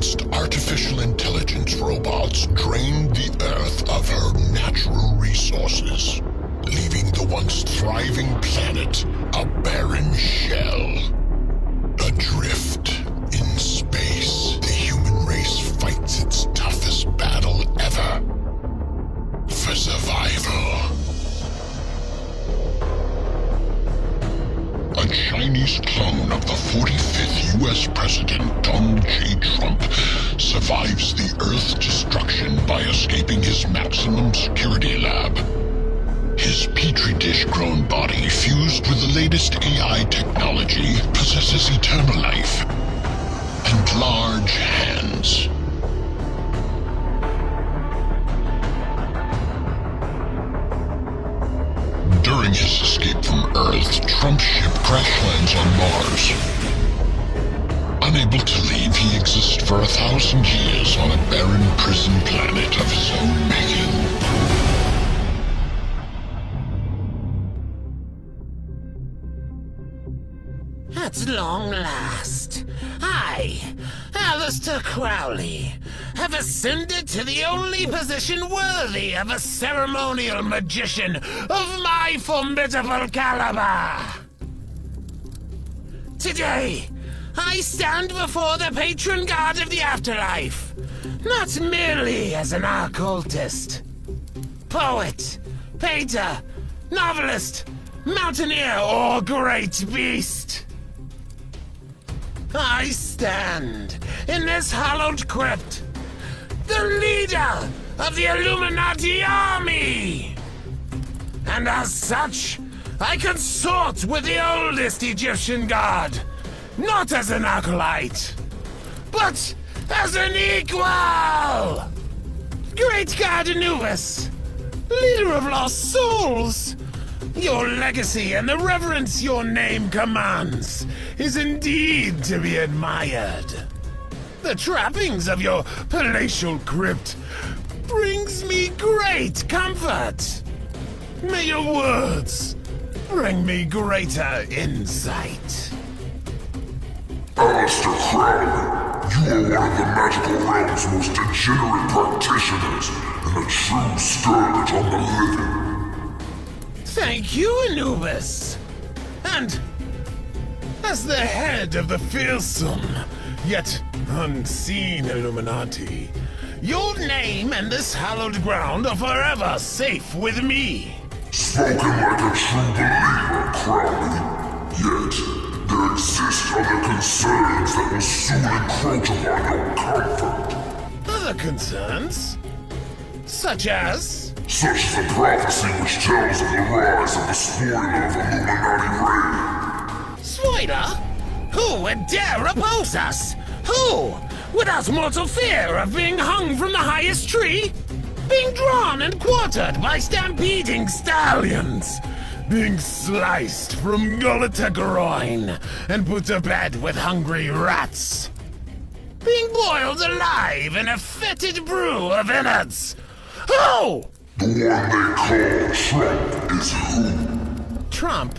advanced artificial intelligence robots drained the Earth of her natural resources, leaving the once thriving planet a barren shell. Adrift in space, the human race fights its toughest battle ever for survival. A Chinese clone of the 45th U.S. President Donald J. Trump survives the Earth's destruction by escaping his maximum security lab. His petri dish-grown body, fused with the latest AI technology, possesses eternal life and large hands. During his escape from Earth, Trump's ship crash lands on Mars. Unable to leave, he exists for 1,000 years on a barren prison planet of his own making. At long last, I, Alistair Crowley, have ascended to the only position worthy of a ceremonial magician of my formidable caliber. Today, I stand before the patron god of the afterlife, not merely as an occultist. Poet, painter, novelist, mountaineer, or great beast. I stand in this hallowed crypt, the leader of the Illuminati army. And as such, I consort with the oldest Egyptian god, not as an acolyte, but as an equal. Great god Anubis, leader of lost souls, your legacy and the reverence your name commands is indeed to be admired. The trappings of your palatial crypt brings me great comfort. May your words bring me greater insight. Alistair Crowley, you are one of the magical realm's most degenerate practitioners and a true scourge on the living. Thank you, Anubis. And as the head of the fearsome, yet unseen Illuminati, your name and this hallowed ground are forever safe with me. Spoken like a true believer, Crowley. Yet, there exist other concerns that will soon encroach upon your comfort. Other concerns? Such as? Such as the prophecy which tells of the rise of the spoiler of Illuminati reign. Spoiler? Who would dare oppose us? Who? Without mortal fear of being hung from the highest tree? Being drawn and quartered by stampeding stallions? Being sliced from gullet to groin and put to bed with hungry rats? Being boiled alive in a fetid brew of innards? Who? The one they call Trump is who? Trump?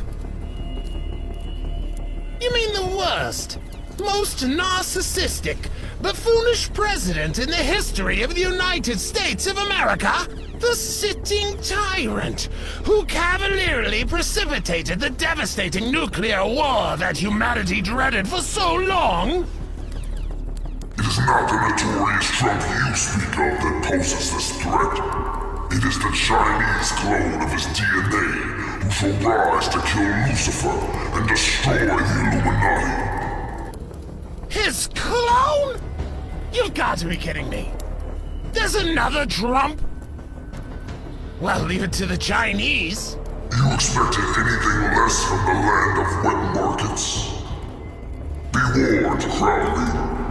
You mean the worst, most narcissistic, buffoonish president in the history of the United States of America? The sitting tyrant who cavalierly precipitated the devastating nuclear war that humanity dreaded for so long? It is not the notorious Trump you speak of that poses this threat. It is the Chinese clone of his DNA who shall rise to kill Lucifer and destroy the Illuminati. His clone? You've got to be kidding me. There's another Trump? Well, leave it to the Chinese. You expected anything less from the land of wet markets? Be warned, Crowley.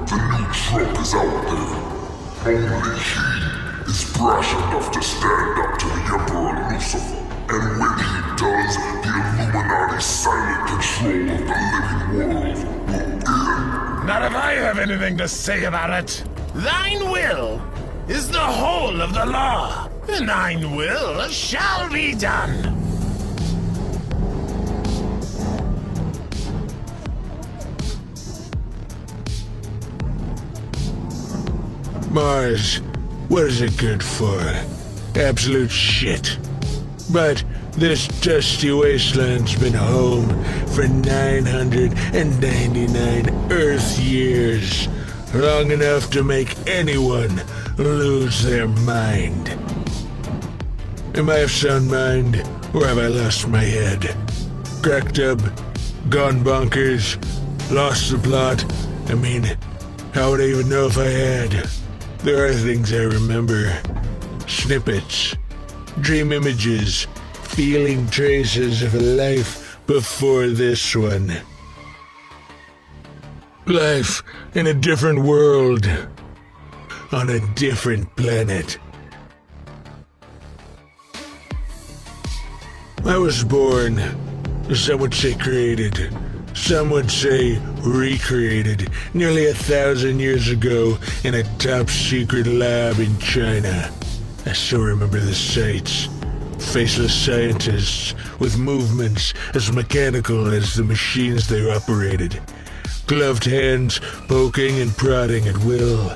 The new Trump is out there. Only he is brash enough to stand up to the Emperor Lucifer. And when he does, the Illuminati's silent control of the living world will end. Not if I have anything to say about it. Thine will is the whole of the law, and thine will shall be done. Mars, what is it good for? Absolute shit. But this dusty wasteland's been home for 999 Earth years, long enough to make anyone lose their mind. Am I of sound mind, or have I lost my head? Cracked up, gone bonkers, lost the plot? I mean, how would I even know if I had? There are things I remember. Snippets, dream images, feeling traces of a life before this one. Life in a different world, on a different planet. I was born, some would say created, some would say recreated, nearly 1,000 years ago in a top-secret lab in China. I still remember the sights. Faceless scientists with movements as mechanical as the machines they operated. Gloved hands poking and prodding at will.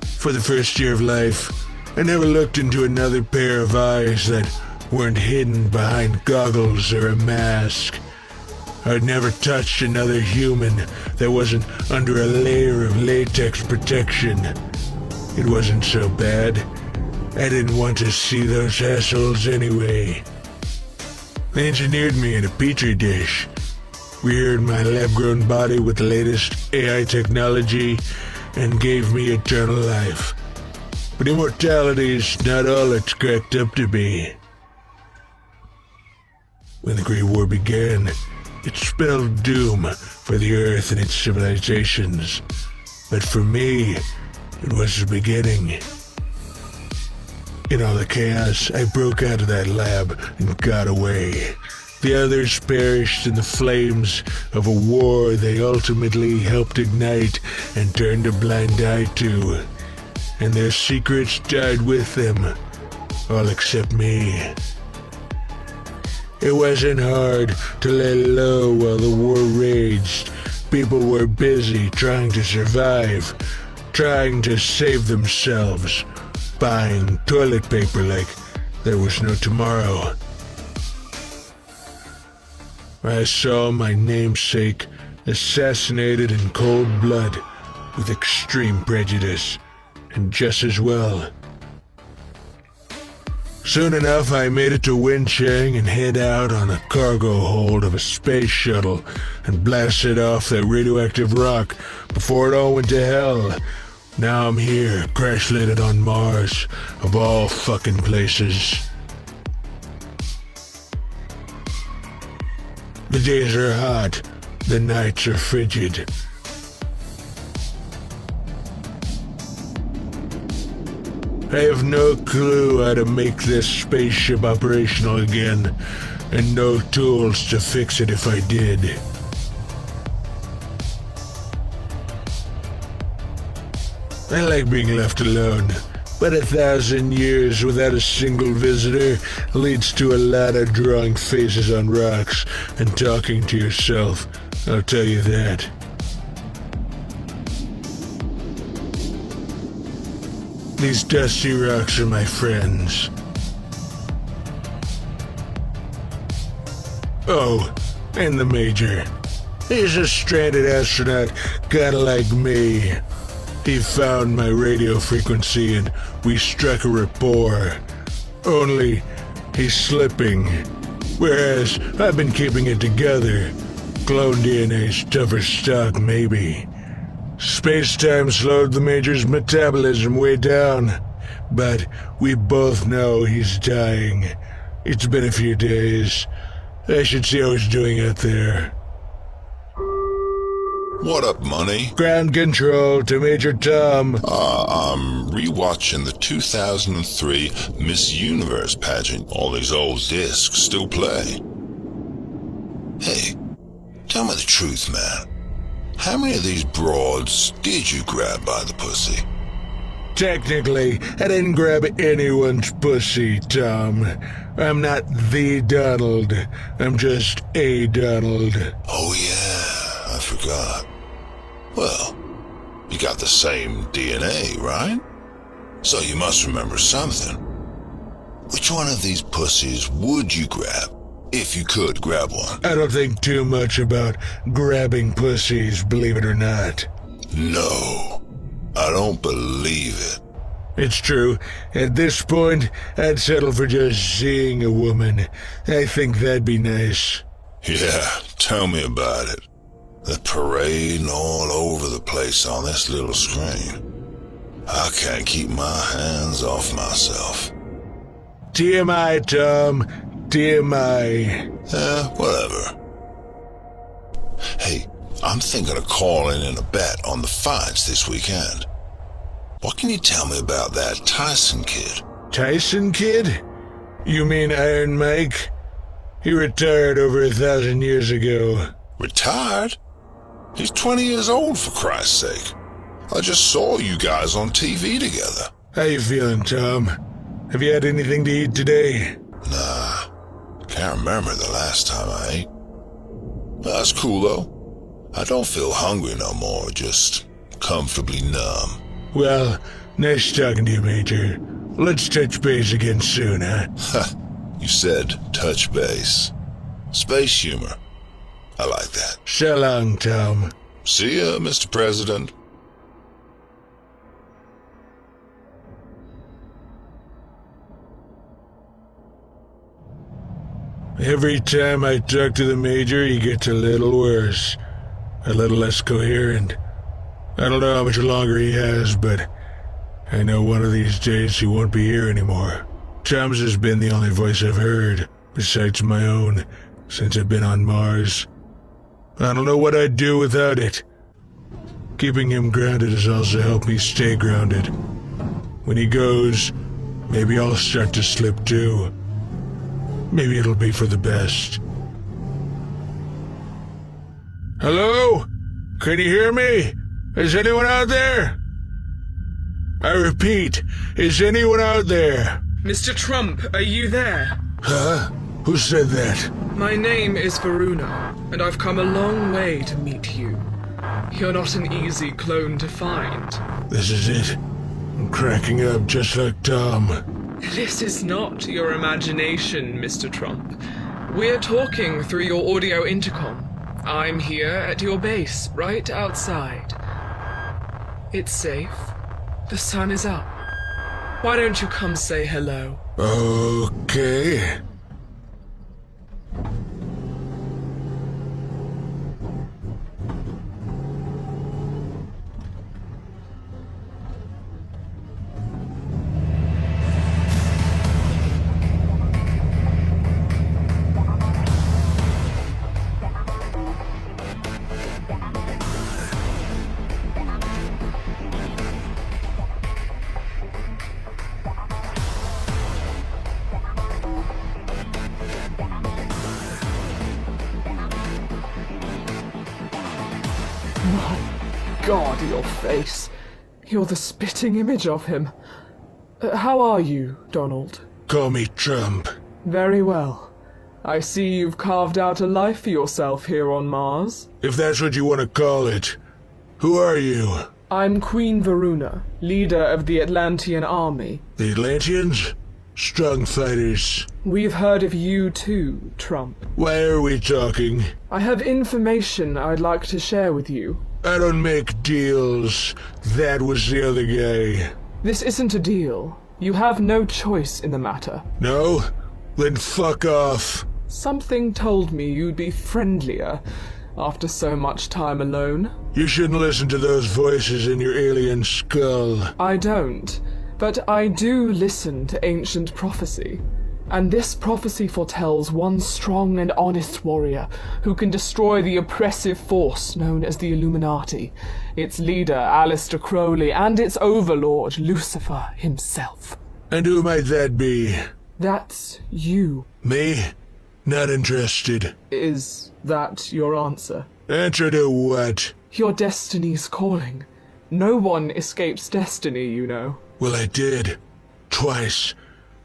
For the first year of life, I never looked into another pair of eyes that weren't hidden behind goggles or a mask. I'd never touched another human that wasn't under a layer of latex protection. It wasn't so bad. I didn't want to see those assholes anyway. They engineered me in a petri dish, reared my lab-grown body with the latest AI technology, and gave me eternal life. But immortality is not all it's cracked up to be. When the Great War began, it spelled doom for the Earth and its civilizations. But for me, it was the beginning. In all the chaos, I broke out of that lab and got away. The others perished in the flames of a war they ultimately helped ignite and turned a blind eye to. And their secrets died with them, all except me. It wasn't hard to lay low while the war raged. People were busy trying to survive, trying to save themselves, buying toilet paper like there was no tomorrow. I saw my namesake assassinated in cold blood with extreme prejudice, and just as well. Soon enough, I made it to Winchang and hid out on a cargo hold of a space shuttle and blasted off that radioactive rock before it all went to hell. Now I'm here, crash-landed on Mars, of all fucking places. The days are hot, the nights are frigid. I have no clue how to make this spaceship operational again, and no tools to fix it if I did. I like being left alone, but 1,000 years without a single visitor leads to a lot of drawing faces on rocks and talking to yourself, I'll tell you that. These dusty rocks are my friends. Oh, and the Major. He's a stranded astronaut, kinda like me. He found my radio frequency and we struck a rapport. Only he's slipping, whereas I've been keeping it together. Clone DNA's tougher stock, maybe. Space-time slowed the Major's metabolism way down, but we both know he's dying. It's been a few days. I should see how he's doing out there. What up, money? Ground control to Major Tom. I'm rewatching the 2003 Miss Universe pageant. All these old discs still play. Hey, tell me the truth, man. How many of these broads did you grab by the pussy? Technically, I didn't grab anyone's pussy, Tom. I'm not the Donald. I'm just a Donald. Oh yeah, I forgot. Well, You got the same DNA, right? So you must remember something. Which one of these pussies would you grab, if you could grab one? I don't think too much about grabbing pussies, believe it or not. No, I don't believe it. It's true. At this point, I'd settle for just seeing a woman. I think that'd be nice. Yeah, tell me about it. They're parading all over the place on this little screen. I can't keep my hands off myself. TMI, Tom. TMI. Whatever. Hey, I'm thinking of calling in a bet on the fights this weekend. What can you tell me about that Tyson kid? Tyson kid? You mean Iron Mike? He retired over 1,000 years ago. Retired? He's 20 years old, for Christ's sake. I just saw you guys on TV together. How you feeling, Tom? Have you had anything to eat today? Nah, can't remember the last time I ate. That's cool, though. I don't feel hungry no more, just comfortably numb. Well, nice talking to you, Major. Let's touch base again soon, huh? You said touch base. Space humor. I like that. So long, Tom. See ya, Mr. President. Every time I talk to the Major, he gets a little worse. A little less coherent. I don't know how much longer he has, but I know one of these days he won't be here anymore. Tom's has been the only voice I've heard, besides my own, since I've been on Mars. I don't know what I'd do without it. Keeping him grounded has also helped me stay grounded. When he goes, maybe I'll start to slip too. Maybe it'll be for the best. Hello? Can you hear me? Is anyone out there? I repeat, is anyone out there? Mr. Trump, are you there? Huh? Who said that? My name is Varuna, and I've come a long way to meet you. You're not an easy clone to find. This is it. I'm cracking up just like Tom. This is not your imagination, Mr. Trump. We're talking through your audio intercom. I'm here at your base, right outside. It's safe. The sun is up. Why don't you come say hello? Okay. God, your face. You're the spitting image of him. How are you, Donald? Call me Trump. Very well. I see you've carved out a life for yourself here on Mars. If that's what you want to call it. Who are you? I'm Queen Varuna, leader of the Atlantean army. The Atlanteans? Strong fighters. We've heard of you too, Trump. Why are we talking? I have information I'd like to share with you. I don't make deals. That was the other guy. This isn't a deal. You have no choice in the matter. No? Then fuck off. Something told me you'd be friendlier after so much time alone. You shouldn't listen to those voices in your alien skull. I don't, but I do listen to ancient prophecy. And this prophecy foretells one strong and honest warrior who can destroy the oppressive force known as the Illuminati, its leader, Aleister Crowley, and its overlord, Lucifer himself. And who might that be? That's you. Me? Not interested. Is that your answer? Answer to what? Your destiny's calling. No one escapes destiny, you know. Well, I did. Twice.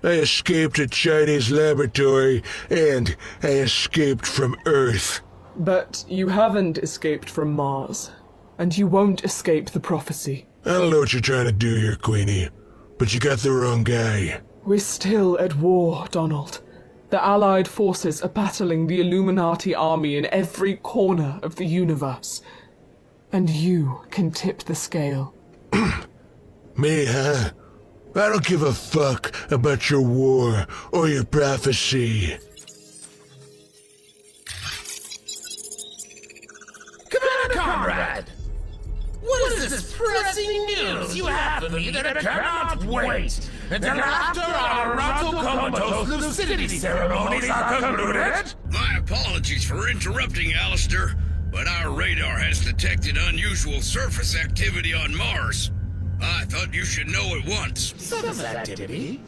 I escaped a Chinese laboratory, and I escaped from Earth. But you haven't escaped from Mars. and you won't escape the prophecy. I don't know what you're trying to do here, Queenie, but you got the wrong guy. We're still at war, Donald. The Allied forces are battling the Illuminati army in every corner of the universe. And you can tip the scale. Me, huh? I don't give a fuck about your war or your prophecy. Commander Conrad! What is this pressing news you have for me that I cannot wait until after our Rato-Comatose lucidity ceremonies are concluded? My apologies for interrupting, Alistair, but our radar has detected unusual surface activity on Mars. I thought you should know at once. Surface activity?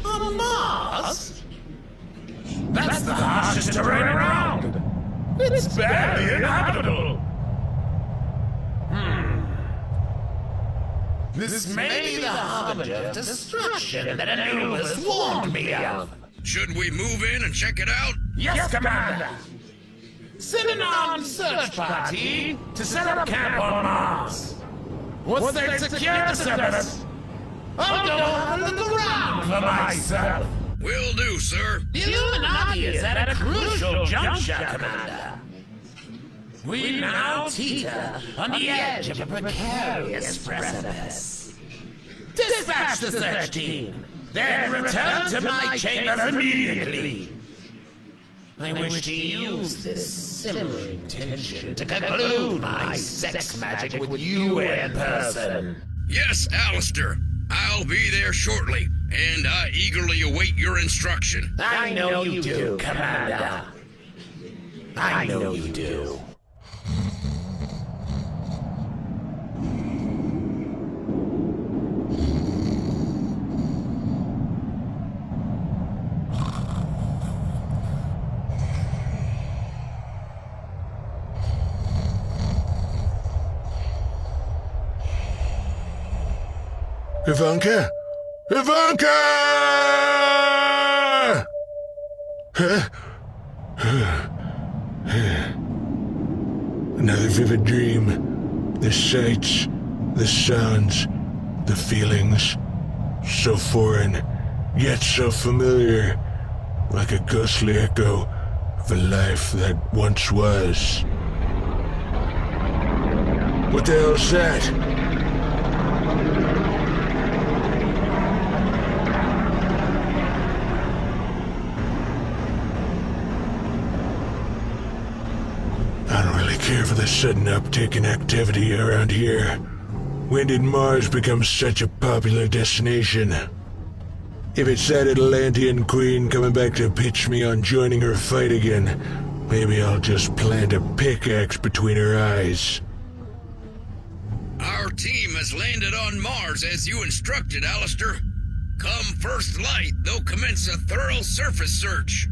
On Mars? That's the harshest terrain around. It's barely inhabitable. This may be the harbinger of destruction that Anubis warned me of. Should we move in and check it out? Yes, Commander. Send an armed search party to set up camp on Mars. Once they've secured the surface, I'll go have a look around for myself. Will do, sir. The Illuminati is at a crucial juncture, Commander. We now teeter on the edge of a precarious precipice. Dispatch the search team, then return to my chamber immediately. I wish to use this simmering tension to conclude my sex magic with you in person. Yes, Alistair. I'll be there shortly, and I eagerly await your instruction. I know you do, Commander. I know you do. Ivanka? Ivanka! Huh? Another vivid dream. The sights, the sounds, the feelings. So foreign, yet so familiar. Like a ghostly echo of a life that once was. What the hell's that? Care for the sudden uptick in activity around here. When did Mars become such a popular destination? If it's that Atlantean queen coming back to pitch me on joining her fight again, maybe I'll just plant a pickaxe between her eyes. Our team has landed on Mars as you instructed, Alistair. Come first light, they'll commence a thorough surface search.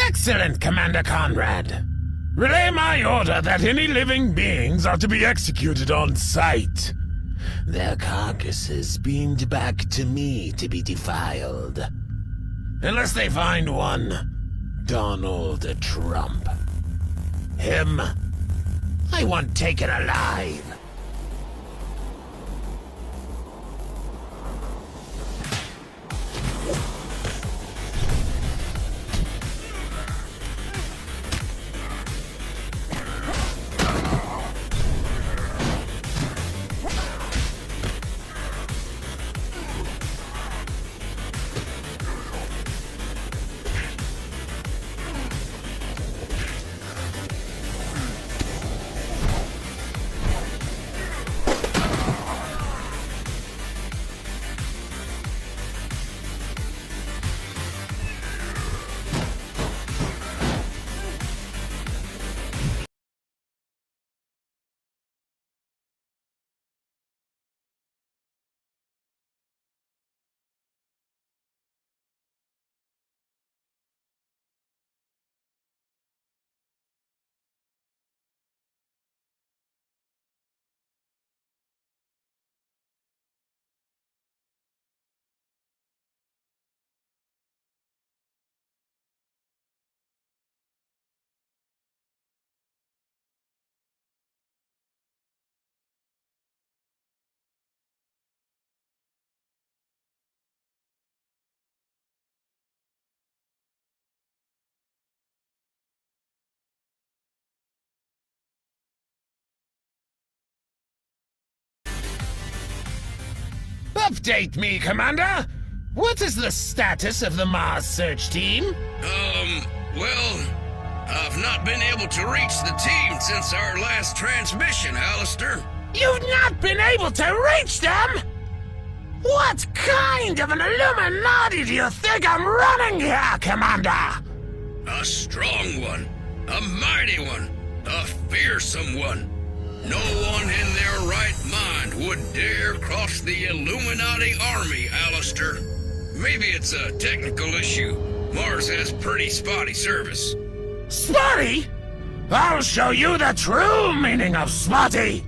Excellent, Commander Conrad. Relay my order that any living beings are to be executed on sight. Their carcasses beamed back to me to be defiled. Unless they find one Donald Trump. Him, I want taken alive. Update me, Commander! What is the status of the Mars search team? Well, I've not been able to reach the team since our last transmission, Alistair. You've not been able to reach them? What kind of an Illuminati do you think I'm running here, Commander? A strong one, a mighty one, a fearsome one. No one in their right mind would dare cross the Illuminati army, Alistair. Maybe it's a technical issue. Mars has pretty spotty service. Spotty? I'll show you the true meaning of spotty.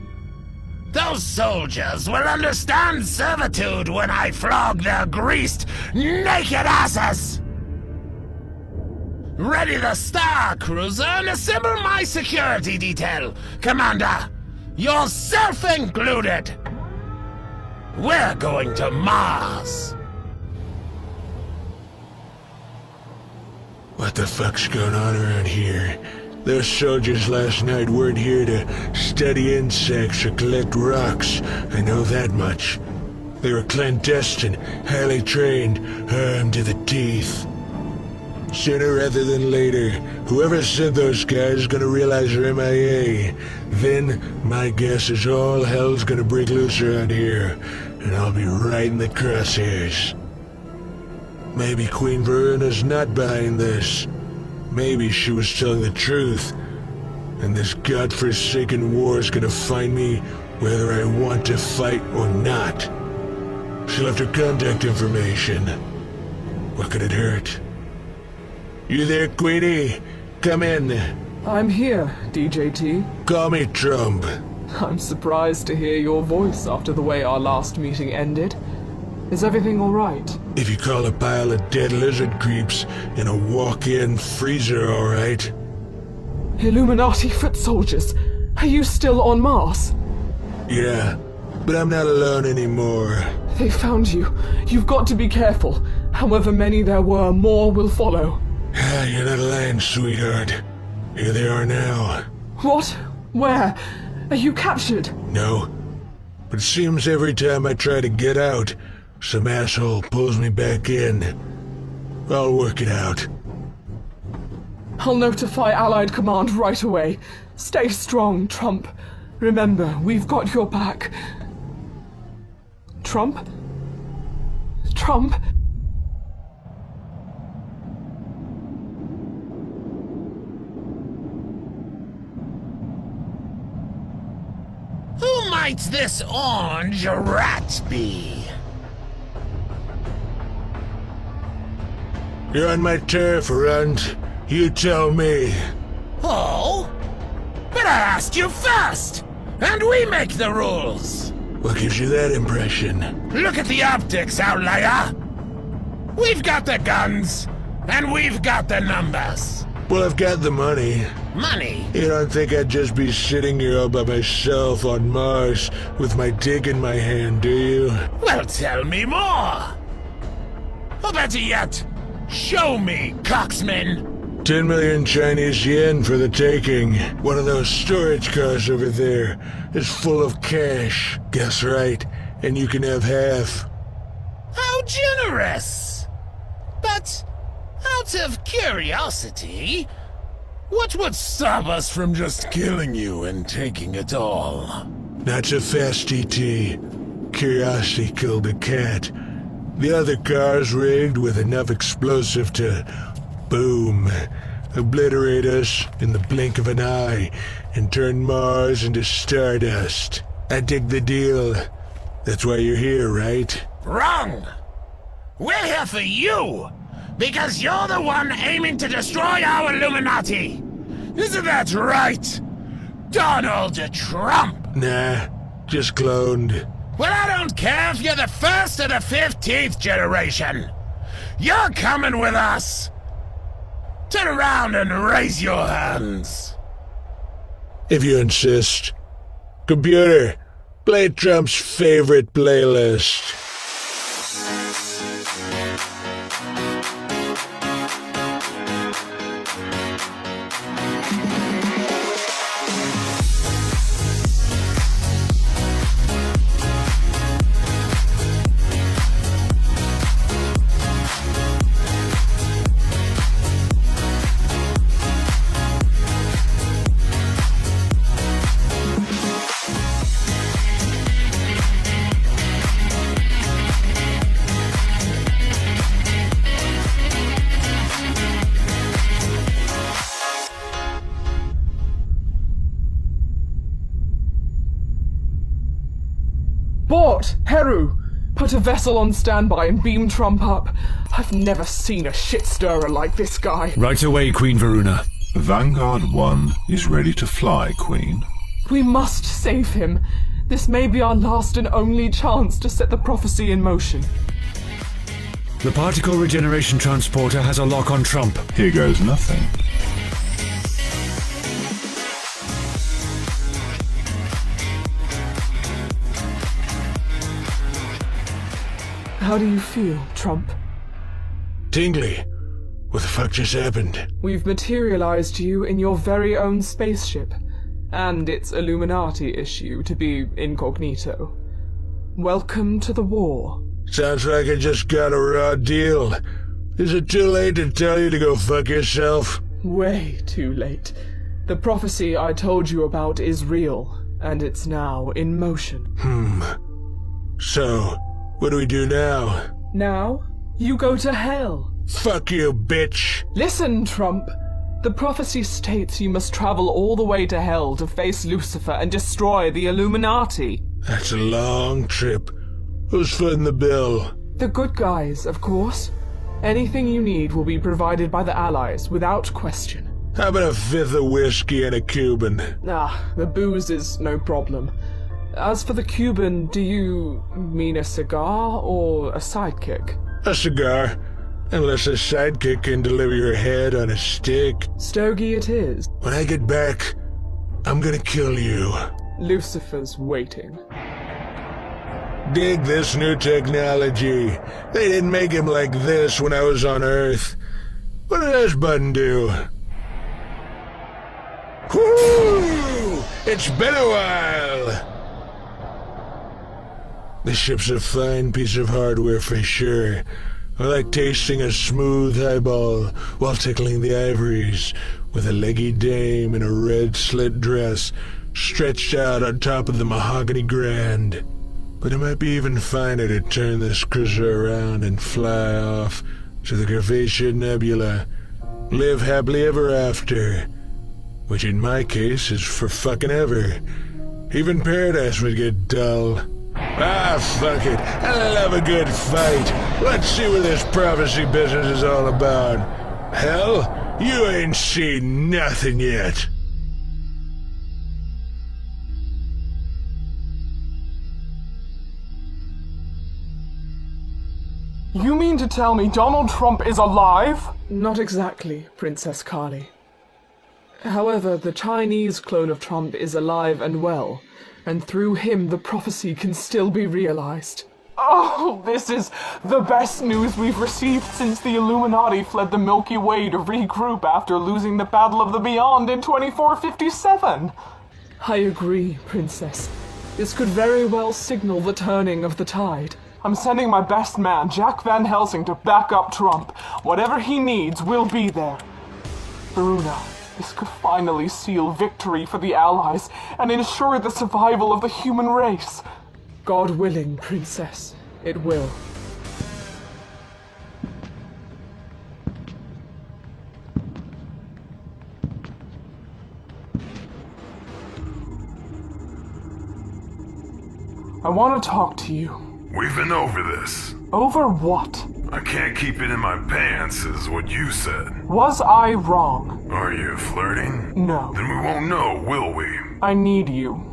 Those soldiers will understand servitude when I flog their greased, naked asses. Ready the Star Cruiser and assemble my security detail, Commander. Yourself included. We're going to Mars. What the fuck's going on around here? Those soldiers last night weren't here to study insects or collect rocks. I know that much. They were clandestine, highly trained, armed to the teeth. Sooner rather than later, whoever sent those guys is gonna realize they're MIA. Then, my guess is all hell's gonna break loose around here, and I'll be right in the crosshairs. Maybe Queen Veruna's not behind this. Maybe she was telling the truth, and this godforsaken war is gonna find me whether I want to fight or not. She left her contact information. What could it hurt? You there, Queenie? Come in. I'm here, DJT. Call me Trump. I'm surprised to hear your voice after the way our last meeting ended. Is everything all right? If you call a pile of dead lizard creeps in a walk-in freezer all right. Illuminati foot soldiers, are you still on Mars? Yeah, but I'm not alone anymore. They found you. You've got to be careful. However many there were, more will follow. You're not lying, sweetheart. Here they are now. What? Where? Are you captured? No, but it seems every time I try to get out, some asshole pulls me back in. I'll work it out. I'll notify Allied Command right away. Stay strong, Trump. Remember, we've got your back. Trump? Trump? Who might this orange rat be? You're on my turf, Runt. You tell me. Oh? But I asked you first! And we make the rules! What gives you that impression? Look at the optics, outlier! We've got the guns, and we've got the numbers. Well, I've got the money. Money? You don't think I'd just be sitting here all by myself on Mars with my dick in my hand, do you? Well, tell me more! Or better yet, show me, cocksman! 10 million Chinese yen for the taking. One of those storage cars over there is full of cash. Guess right, and you can have half. How generous! But, out of curiosity, what would stop us from just killing you and taking it all? Not so fast, E.T. Curiosity killed a cat. The other car's rigged with enough explosive to, boom, obliterate us in the blink of an eye and turn Mars into stardust. I dig the deal. That's why you're here, right? Wrong! We're here for you! Because you're the one aiming to destroy our Illuminati! Isn't that right? Donald Trump! Nah, just cloned. Well, I don't care if you're the first or the 15th generation. You're coming with us! Turn around and raise your hands. If you insist. Computer, play Trump's favorite playlist. Abort! Heru! Put a vessel on standby and beam Trump up. I've never seen a shit-stirrer like this guy. Right away, Queen Varuna. Vanguard 1 is ready to fly, Queen. We must save him. This may be our last and only chance to set the prophecy in motion. The particle regeneration transporter has a lock on Trump. Here goes nothing. How do you feel, Trump? Tingly. What the fuck just happened? We've materialized you in your very own spaceship, and its Illuminati issue to be incognito. Welcome to the war. Sounds like I just got a raw deal. Is it too late to tell you to go fuck yourself? Way too late. The prophecy I told you about is real, and it's now in motion. So, what do we do now? Now, you go to hell. Fuck you, bitch! Listen, Trump. The prophecy states you must travel all the way to hell to face Lucifer and destroy the Illuminati. That's a long trip. Who's footing the bill? The good guys, of course. Anything you need will be provided by the Allies, without question. How about a fifth of whiskey and a Cuban? The booze is no problem. As for the Cuban, do you mean a cigar or a sidekick? A cigar. Unless a sidekick can deliver your head on a stick. Stogie it is. When I get back, I'm gonna kill you. Lucifer's waiting. Dig this new technology. They didn't make him like this when I was on Earth. What did this button do? Whoo! It's been a while! This ship's a fine piece of hardware for sure. I like tasting a smooth highball while tickling the ivories with a leggy dame in a red slit dress stretched out on top of the mahogany grand. But it might be even finer to turn this cruiser around and fly off to the Curvaceous Nebula. Live happily ever after. Which in my case is for fucking ever. Even paradise would get dull. Fuck it. I love a good fight. Let's see what this prophecy business is all about. Hell, you ain't seen nothing yet. You mean to tell me Donald Trump is alive? Not exactly, Princess Kali. However, the Chinese clone of Trump is alive and well, and through him the prophecy can still be realized. Oh, this is the best news we've received since the Illuminati fled the Milky Way to regroup after losing the Battle of the Beyond in 2457. I agree, Princess. This could very well signal the turning of the tide. I'm sending my best man, Jack Van Helsing, to back up Trump. Whatever he needs will be there. Varuna, this could finally seal victory for the Allies and ensure the survival of the human race. God willing, Princess, it will. I want to talk to you. We've been over this. Over what? I can't keep it in my pants, is what you said. Was I wrong? Are you flirting? No. Then we won't know, will we? I need you.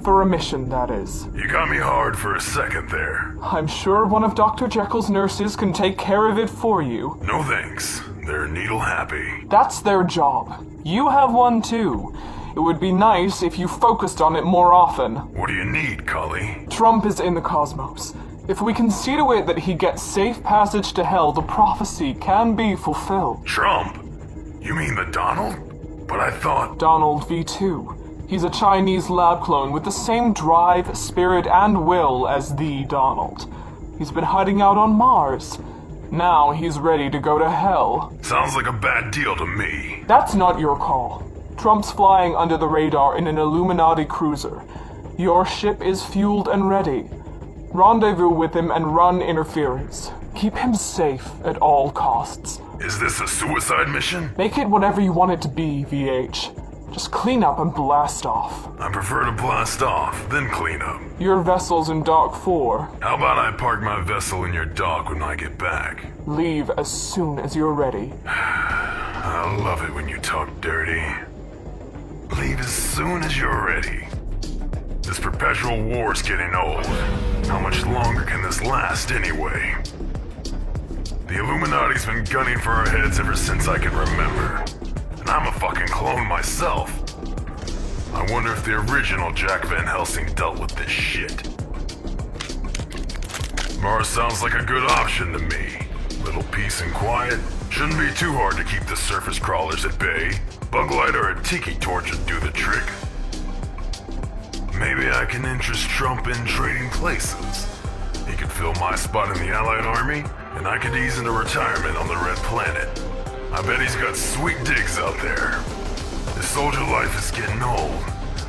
For a mission, that is. You got me hard for a second there. I'm sure one of Dr. Jekyll's nurses can take care of it for you. No thanks. They're needle happy. That's their job. You have one too. It would be nice if you focused on it more often. What do you need, Cully? Trump is in the cosmos. If we can see to it that he gets safe passage to hell, the prophecy can be fulfilled. Trump? You mean the Donald? But I thought... Donald V2. He's a Chinese lab clone with the same drive, spirit, and will as the Donald. He's been hiding out on Mars. Now he's ready to go to hell. Sounds like a bad deal to me. That's not your call. Trump's flying under the radar in an Illuminati cruiser. Your ship is fueled and ready. Rendezvous with him and run interference. Keep him safe at all costs. Is this a suicide mission? Make it whatever you want it to be, VH. Just clean up and blast off. I prefer to blast off, then clean up. Your vessel's in Dock 4. How about I park my vessel in your dock when I get back? Leave as soon as you're ready. I love it when you talk dirty. Leave as soon as you're ready. This perpetual war's getting old. How much longer can this last anyway? The Illuminati's been gunning for our heads ever since I can remember. And I'm a fucking clone myself. I wonder if the original Jack Van Helsing dealt with this shit. Mars sounds like a good option to me. Little peace and quiet. Shouldn't be too hard to keep the surface crawlers at bay. Bug light or a tiki torch would do the trick. Maybe I can interest Trump in trading places. He could fill my spot in the Allied Army, and I could ease into retirement on the Red Planet. I bet he's got sweet digs out there. His soldier life is getting old.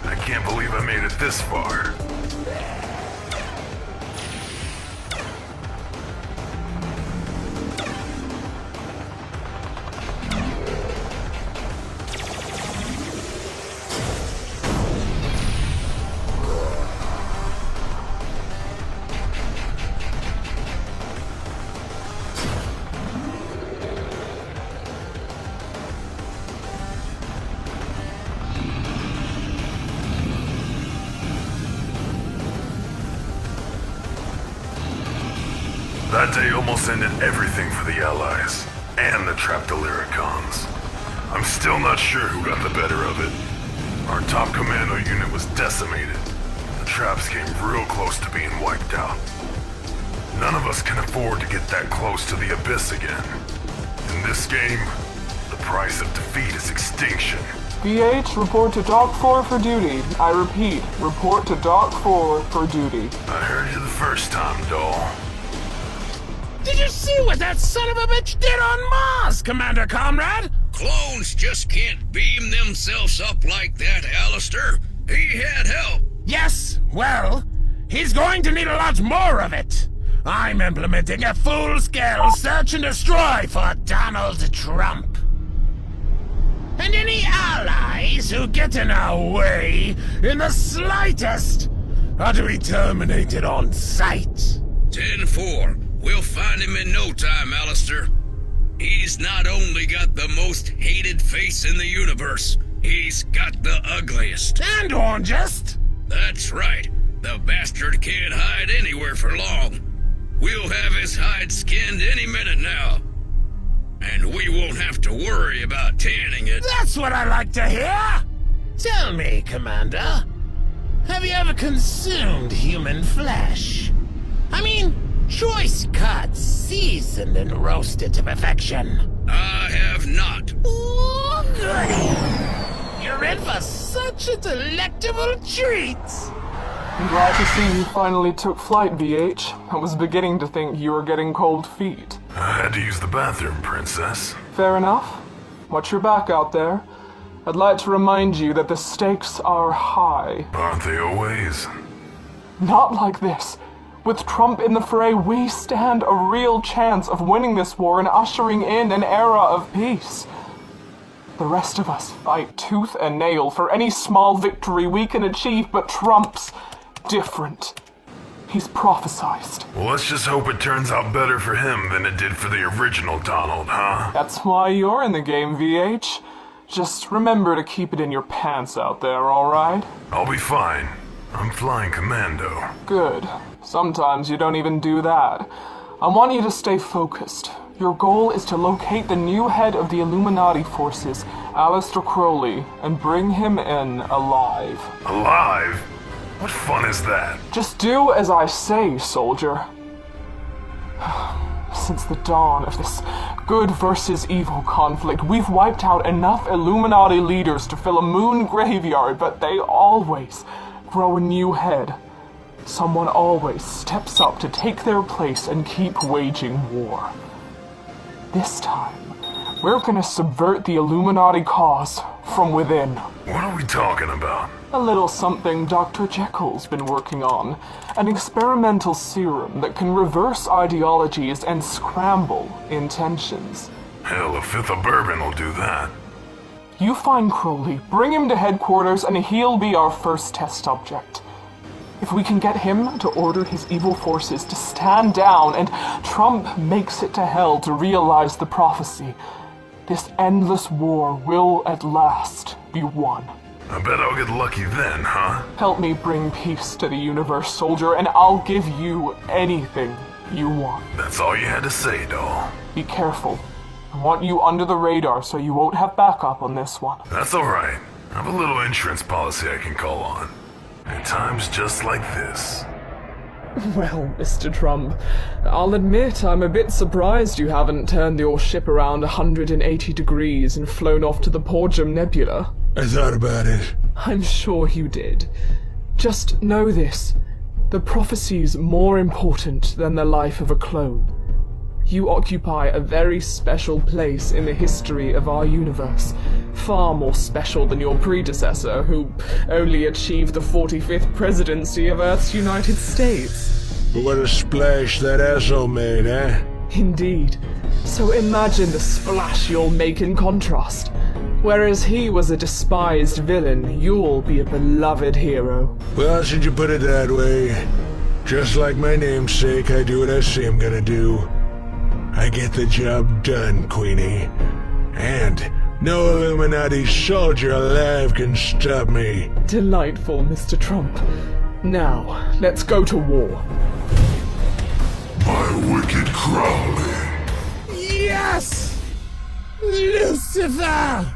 I can't believe I made it this far. That day almost ended everything for the Allies, and the trapped Illyricons. I'm still not sure who got the better of it. Our top commando unit was decimated. The traps came real close to being wiped out. None of us can afford to get that close to the abyss again. In this game, the price of defeat is extinction. VH, report to Dock 4 for duty. I repeat, report to Dock 4 for duty. I heard you the first time, doll. Did you see what that son of a bitch did on Mars, Commander Comrade? Clones just can't beam themselves up like that, Alistair. He had help. Yes, well, he's going to need a lot more of it. I'm implementing a full-scale search and destroy for Donald Trump. And any allies who get in our way in the slightest are to be terminated on sight. 10-4. We'll find him in no time, Alistair. He's not only got the most hated face in the universe, he's got the ugliest. And orangest. That's right. The bastard can't hide anywhere for long. We'll have his hide skinned any minute now. And we won't have to worry about tanning it. That's what I like to hear. Tell me, Commander, have you ever consumed human flesh? I mean, choice cuts, seasoned and roasted to perfection. I have not. Ooh, goody. You're in for such a delectable treat. I'm glad to see you finally took flight, VH. I was beginning to think you were getting cold feet. I had to use the bathroom, Princess. Fair enough. Watch your back out there. I'd like to remind you that the stakes are high. Aren't they always? Not like this. With Trump in the fray, we stand a real chance of winning this war and ushering in an era of peace. The rest of us fight tooth and nail for any small victory we can achieve, but Trump's different. He's prophesized. Well, let's just hope it turns out better for him than it did for the original Donald, huh? That's why you're in the game, VH. Just remember to keep it in your pants out there, alright? I'll be fine. I'm flying commando. Good. Sometimes you don't even do that. I want you to stay focused. Your goal is to locate the new head of the Illuminati forces, Aleister Crowley, and bring him in alive. Alive? What fun is that? Just do as I say, soldier. Since the dawn of this good versus evil conflict, we've wiped out enough Illuminati leaders to fill a moon graveyard, but they always grow a new head. Someone always steps up to take their place and keep waging war. This time, we're gonna subvert the Illuminati cause from within. What are we talking about? A little something Dr. Jekyll's been working on. An experimental serum that can reverse ideologies and scramble intentions. Hell, a fifth of bourbon will do that. You find Crowley, bring him to headquarters, and he'll be our first test subject. If we can get him to order his evil forces to stand down and Trump makes it to hell to realize the prophecy, this endless war will at last be won. I bet I'll get lucky then, huh? Help me bring peace to the universe, soldier, and I'll give you anything you want. That's all you had to say, doll. Be careful. I want you under the radar so you won't have backup on this one. That's alright. I have a little insurance policy I can call on. At times just like this. Well, Mr. Trump, I'll admit I'm a bit surprised you haven't turned your ship around 180 degrees and flown off to the Porgium Nebula. I thought about it. I'm sure you did. Just know this. The prophecy's more important than the life of a clone. You occupy a very special place in the history of our universe. Far more special than your predecessor, who only achieved the 45th presidency of Earth's United States. What a splash that asshole made, eh? Indeed. So imagine the splash you'll make in contrast. Whereas he was a despised villain, you'll be a beloved hero. Well, since you put it that way, just like my namesake, I do what I say I'm gonna do. I get the job done, Queenie. And no Illuminati soldier alive can stop me. Delightful, Mr. Trump. Now, let's go to war. My wicked Crowley. Yes! Lucifer!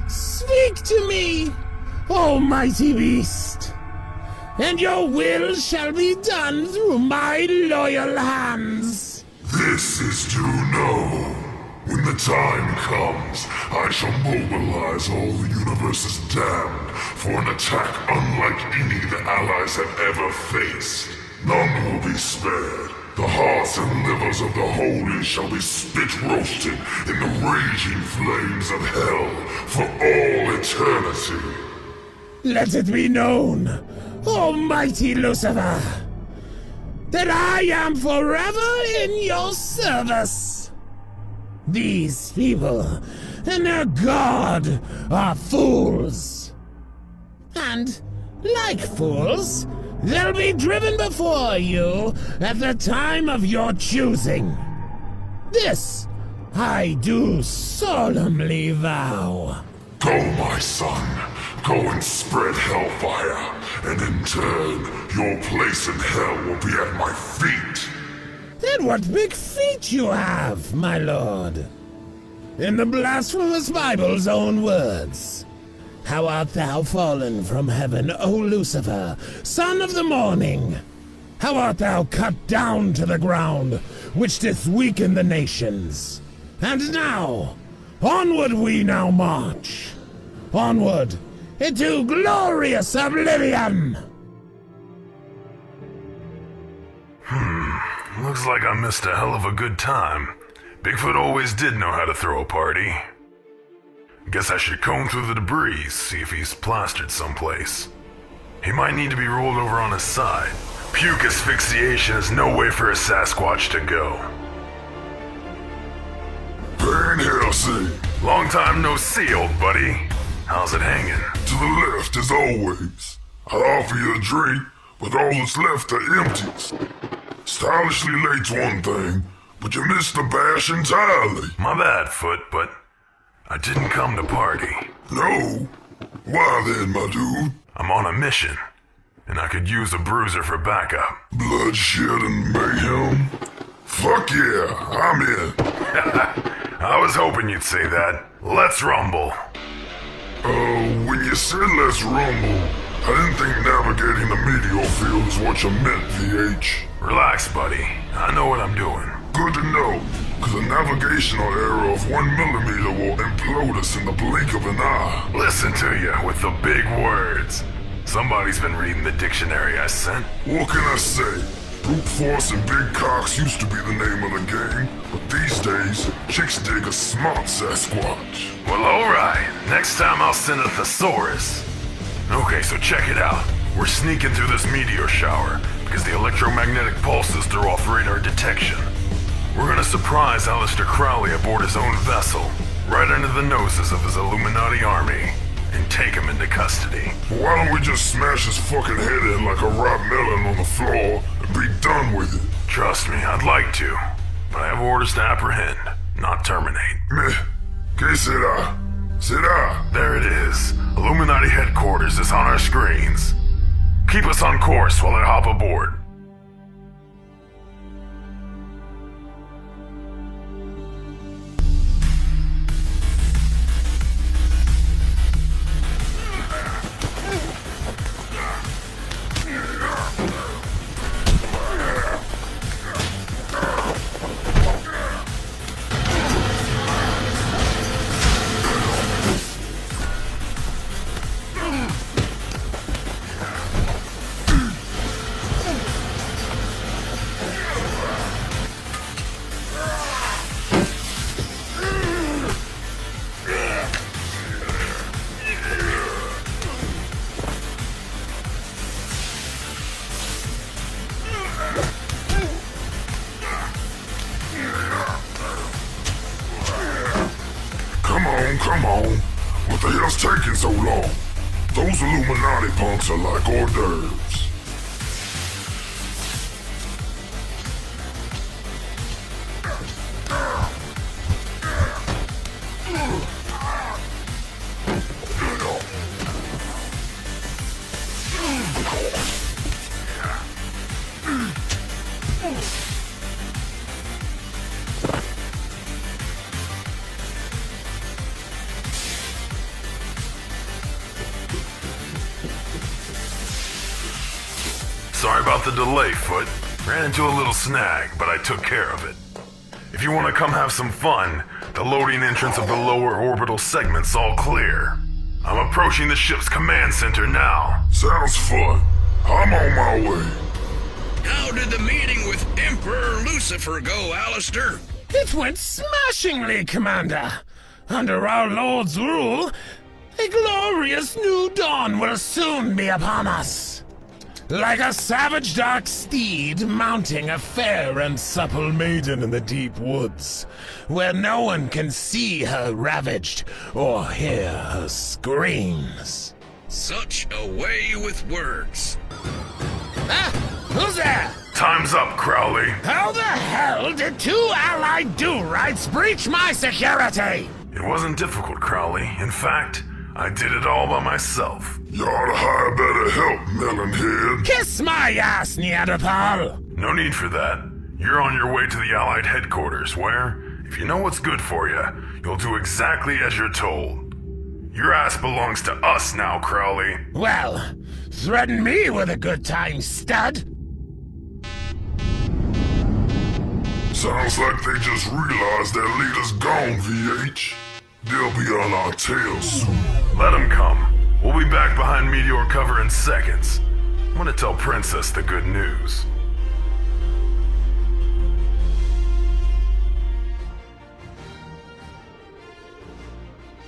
Speak to me, almighty beast, and your will shall be done through my loyal hands. This is to know. When the time comes, I shall mobilize all the universe's damned for an attack unlike any the Allies have ever faced. None will be spared. The hearts and livers of the holy shall be spit roasted in the raging flames of hell for all eternity. Let it be known, almighty Lucifer, that I am forever in your service. These people and their god are fools. And, like fools, they'll be driven before you at the time of your choosing. This I do solemnly vow. Go, my son. Go and spread hellfire, and in turn, your place in hell will be at my feet. And what big feet you have, my lord. In the blasphemous Bible's own words, how art thou fallen from heaven, O Lucifer, son of the morning? How art thou cut down to the ground, which didst weaken the nations? And now, onward we now march. Onward into glorious oblivion! Looks like I missed a hell of a good time. Bigfoot always did know how to throw a party. Guess I should comb through the debris, see if he's plastered someplace. He might need to be rolled over on his side. Puke asphyxiation is no way for a Sasquatch to go. Van Helsing, Long time no see, old buddy. How's it hanging? to the left as always. I'd offer you a drink, but all that's left are empties. Stylishly late's one thing, but you missed the bash entirely. My bad, Foot, but I didn't come to party. No? Why then, my dude? I'm on a mission, and I could use a bruiser for backup. Bloodshed and mayhem? Fuck yeah, I'm in. I was hoping you'd say that. Let's rumble. When you said let's rumble, I didn't think navigating the meteor field is what you meant, VH. Relax, buddy. I know what I'm doing. Good to know, because a navigational error of 1 millimeter will implode us in the blink of an eye. Listen to you with the big words. Somebody's been reading the dictionary I sent. What can I say? Brute force and big cocks used to be the name of the game, but these days, chicks dig a smart Sasquatch. Well, alright. Next time I'll send a thesaurus. Okay, so check it out. We're sneaking through this meteor shower because the electromagnetic pulses threw off radar detection. We're gonna surprise Aleister Crowley aboard his own vessel, right under the noses of his Illuminati army, and take him into custody. Why don't we just smash his fucking head in like a ripe melon on the floor and be done with it? Trust me, I'd like to, but I have orders to apprehend, not terminate. Meh. Que sera? Sera? There it is. Illuminati headquarters is on our screens. Keep us on course while I hop aboard. Come on. What the hell's taking so long? Those Illuminati punks are like hors d'oeuvres. Sorry about the delay, Foot. Ran into a little snag, but I took care of it. If you want to come have some fun, the loading entrance of the lower orbital segment's all clear. I'm approaching the ship's command center now. Sounds fun. I'm on my way. How did the meeting with Emperor Lucifer go, Alistair? It went smashingly, Commander. Under our Lord's rule, a glorious new dawn will soon be upon us. Like a savage dark steed mounting a fair and supple maiden in the deep woods, where no one can see her ravaged or hear her screams. Such a way with words. Ah! Who's there? Time's up, Crowley. How the hell did two allied do-rights breach my security? It wasn't difficult, Crowley. In fact, I did it all by myself. You ought to hire better help, Melonhead. Kiss my ass, Neanderthal! No need for that. You're on your way to the Allied headquarters, where, if you know what's good for you, you'll do exactly as you're told. Your ass belongs to us now, Crowley. Well, threaten me with a good time, stud. Sounds like they just realized their leader's gone, VH. They'll be on our tails soon. Let them come. We'll be back behind meteor cover in seconds. I'm gonna tell Princess the good news.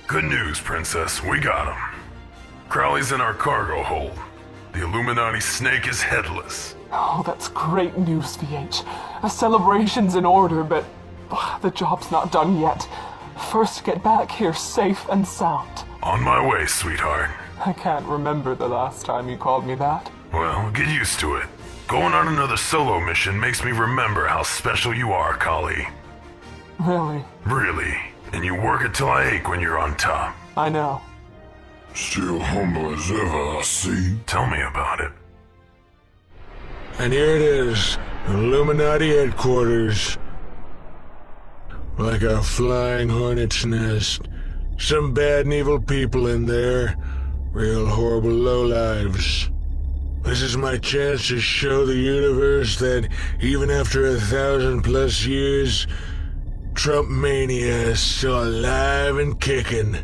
Good news, Princess. We got him. Crowley's in our cargo hold. The Illuminati snake is headless. Oh, that's great news, VH. A celebration's in order, but the job's not done yet. First, get back here safe and sound. On my way, sweetheart. I can't remember the last time you called me that. Well, get used to it. Going on another solo mission makes me remember how special you are, Kali. Really? Really. And you work it till I ache when you're on top. I know. Still humble as ever, I see. Tell me about it. And here it is, Illuminati headquarters. Like a flying hornet's nest. Some bad and evil people in there. Real horrible lowlives. This is my chance to show the universe that even after 1,000+ years, Trump mania is still alive and kicking.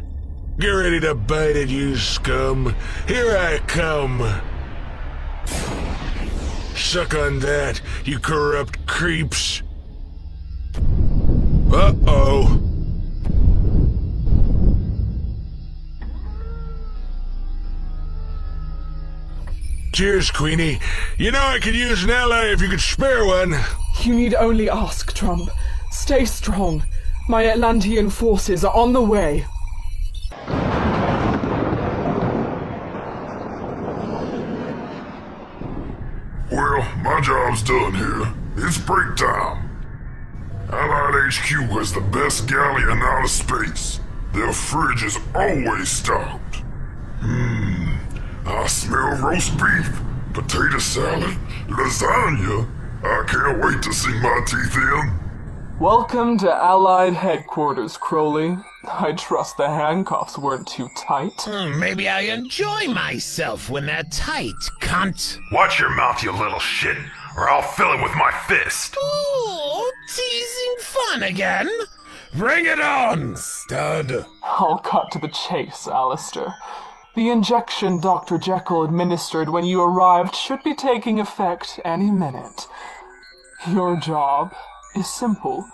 Get ready to bite it, you scum. Here I come. Suck on that, you corrupt creeps. Uh-oh. Cheers, Queenie. You know I could use an ally if you could spare one. You need only ask, Trump. Stay strong. My Atlantean forces are on the way. Well, my job's done here. It's break time. Allied HQ has the best galleon out of space. Their fridge is always stocked. I smell roast beef, potato salad, lasagna. I can't wait to sink my teeth in. Welcome to Allied Headquarters, Crowley. I trust the handcuffs weren't too tight. Maybe I enjoy myself when they're tight, cunt. Watch your mouth, you little shit, or I'll fill it with my fist. Ooh, teasing fun again? Bring it on, stud. I'll cut to the chase, Alistair. The injection Dr. Jekyll administered when you arrived should be taking effect any minute. Your job is simple.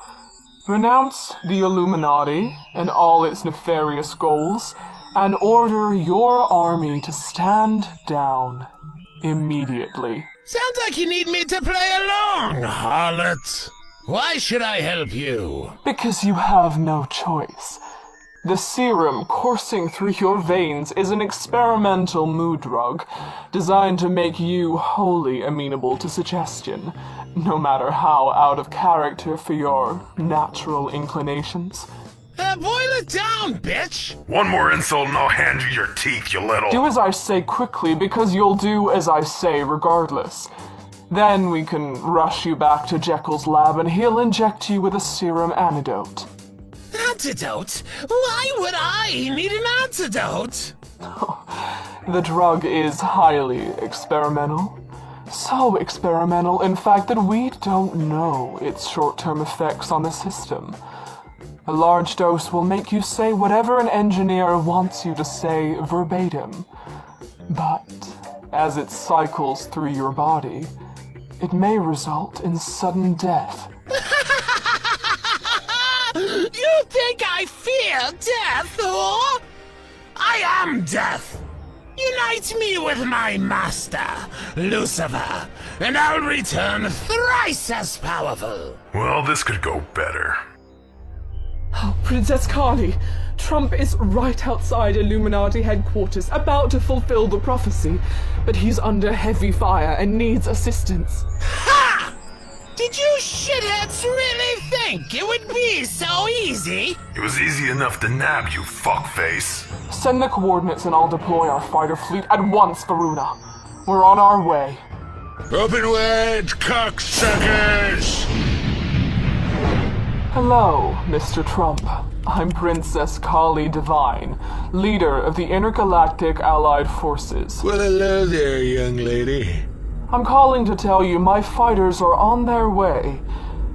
Renounce the Illuminati and all its nefarious goals, and order your army to stand down immediately. Sounds like you need me to play along, harlot. Why should I help you? Because you have no choice. The serum coursing through your veins is an experimental mood drug designed to make you wholly amenable to suggestion, no matter how out of character for your natural inclinations. Boil it down, bitch! One more insult and I'll hand you your teeth, you little... Do as I say quickly, because you'll do as I say regardless. Then we can rush you back to Jekyll's lab and he'll inject you with a serum antidote. Antidote? Why would I need an antidote? The drug is highly experimental. So experimental, in fact, that we don't know its short-term effects on the system. A large dose will make you say whatever an engineer wants you to say verbatim. But as it cycles through your body, it may result in sudden death. You think I fear death, whore? I am death. Unite me with my master, Lucifer, and I'll return thrice as powerful. Well, this could go better. Oh, Princess Carly, Trump is right outside Illuminati headquarters, about to fulfill the prophecy, but he's under heavy fire and needs assistance. Ha! Did you shitheads really think it would be so easy? It was easy enough to nab you, fuckface. Send the coordinates and I'll deploy our fighter fleet at once, Varuna. We're on our way. Open wide, cocksuckers! Hello, Mr. Trump. I'm Princess Carly Devine, leader of the Intergalactic Allied Forces. Well, hello there, young lady. I'm calling to tell you my fighters are on their way.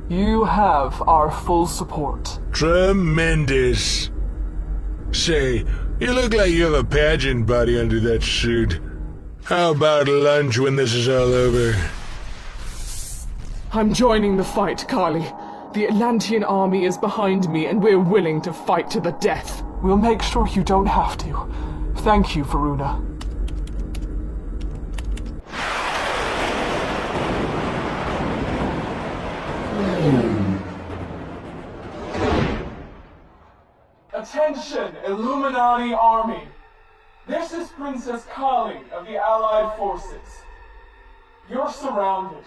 You have our full support. Tremendous. Say, you look like you have a pageant body under that suit. How about lunch when this is all over? I'm joining the fight, Carly. The Atlantean army is behind me and we're willing to fight to the death. We'll make sure you don't have to. Thank you, Varuna. Attention, Illuminati Army! This is Princess Carly of the Allied Forces. You're surrounded.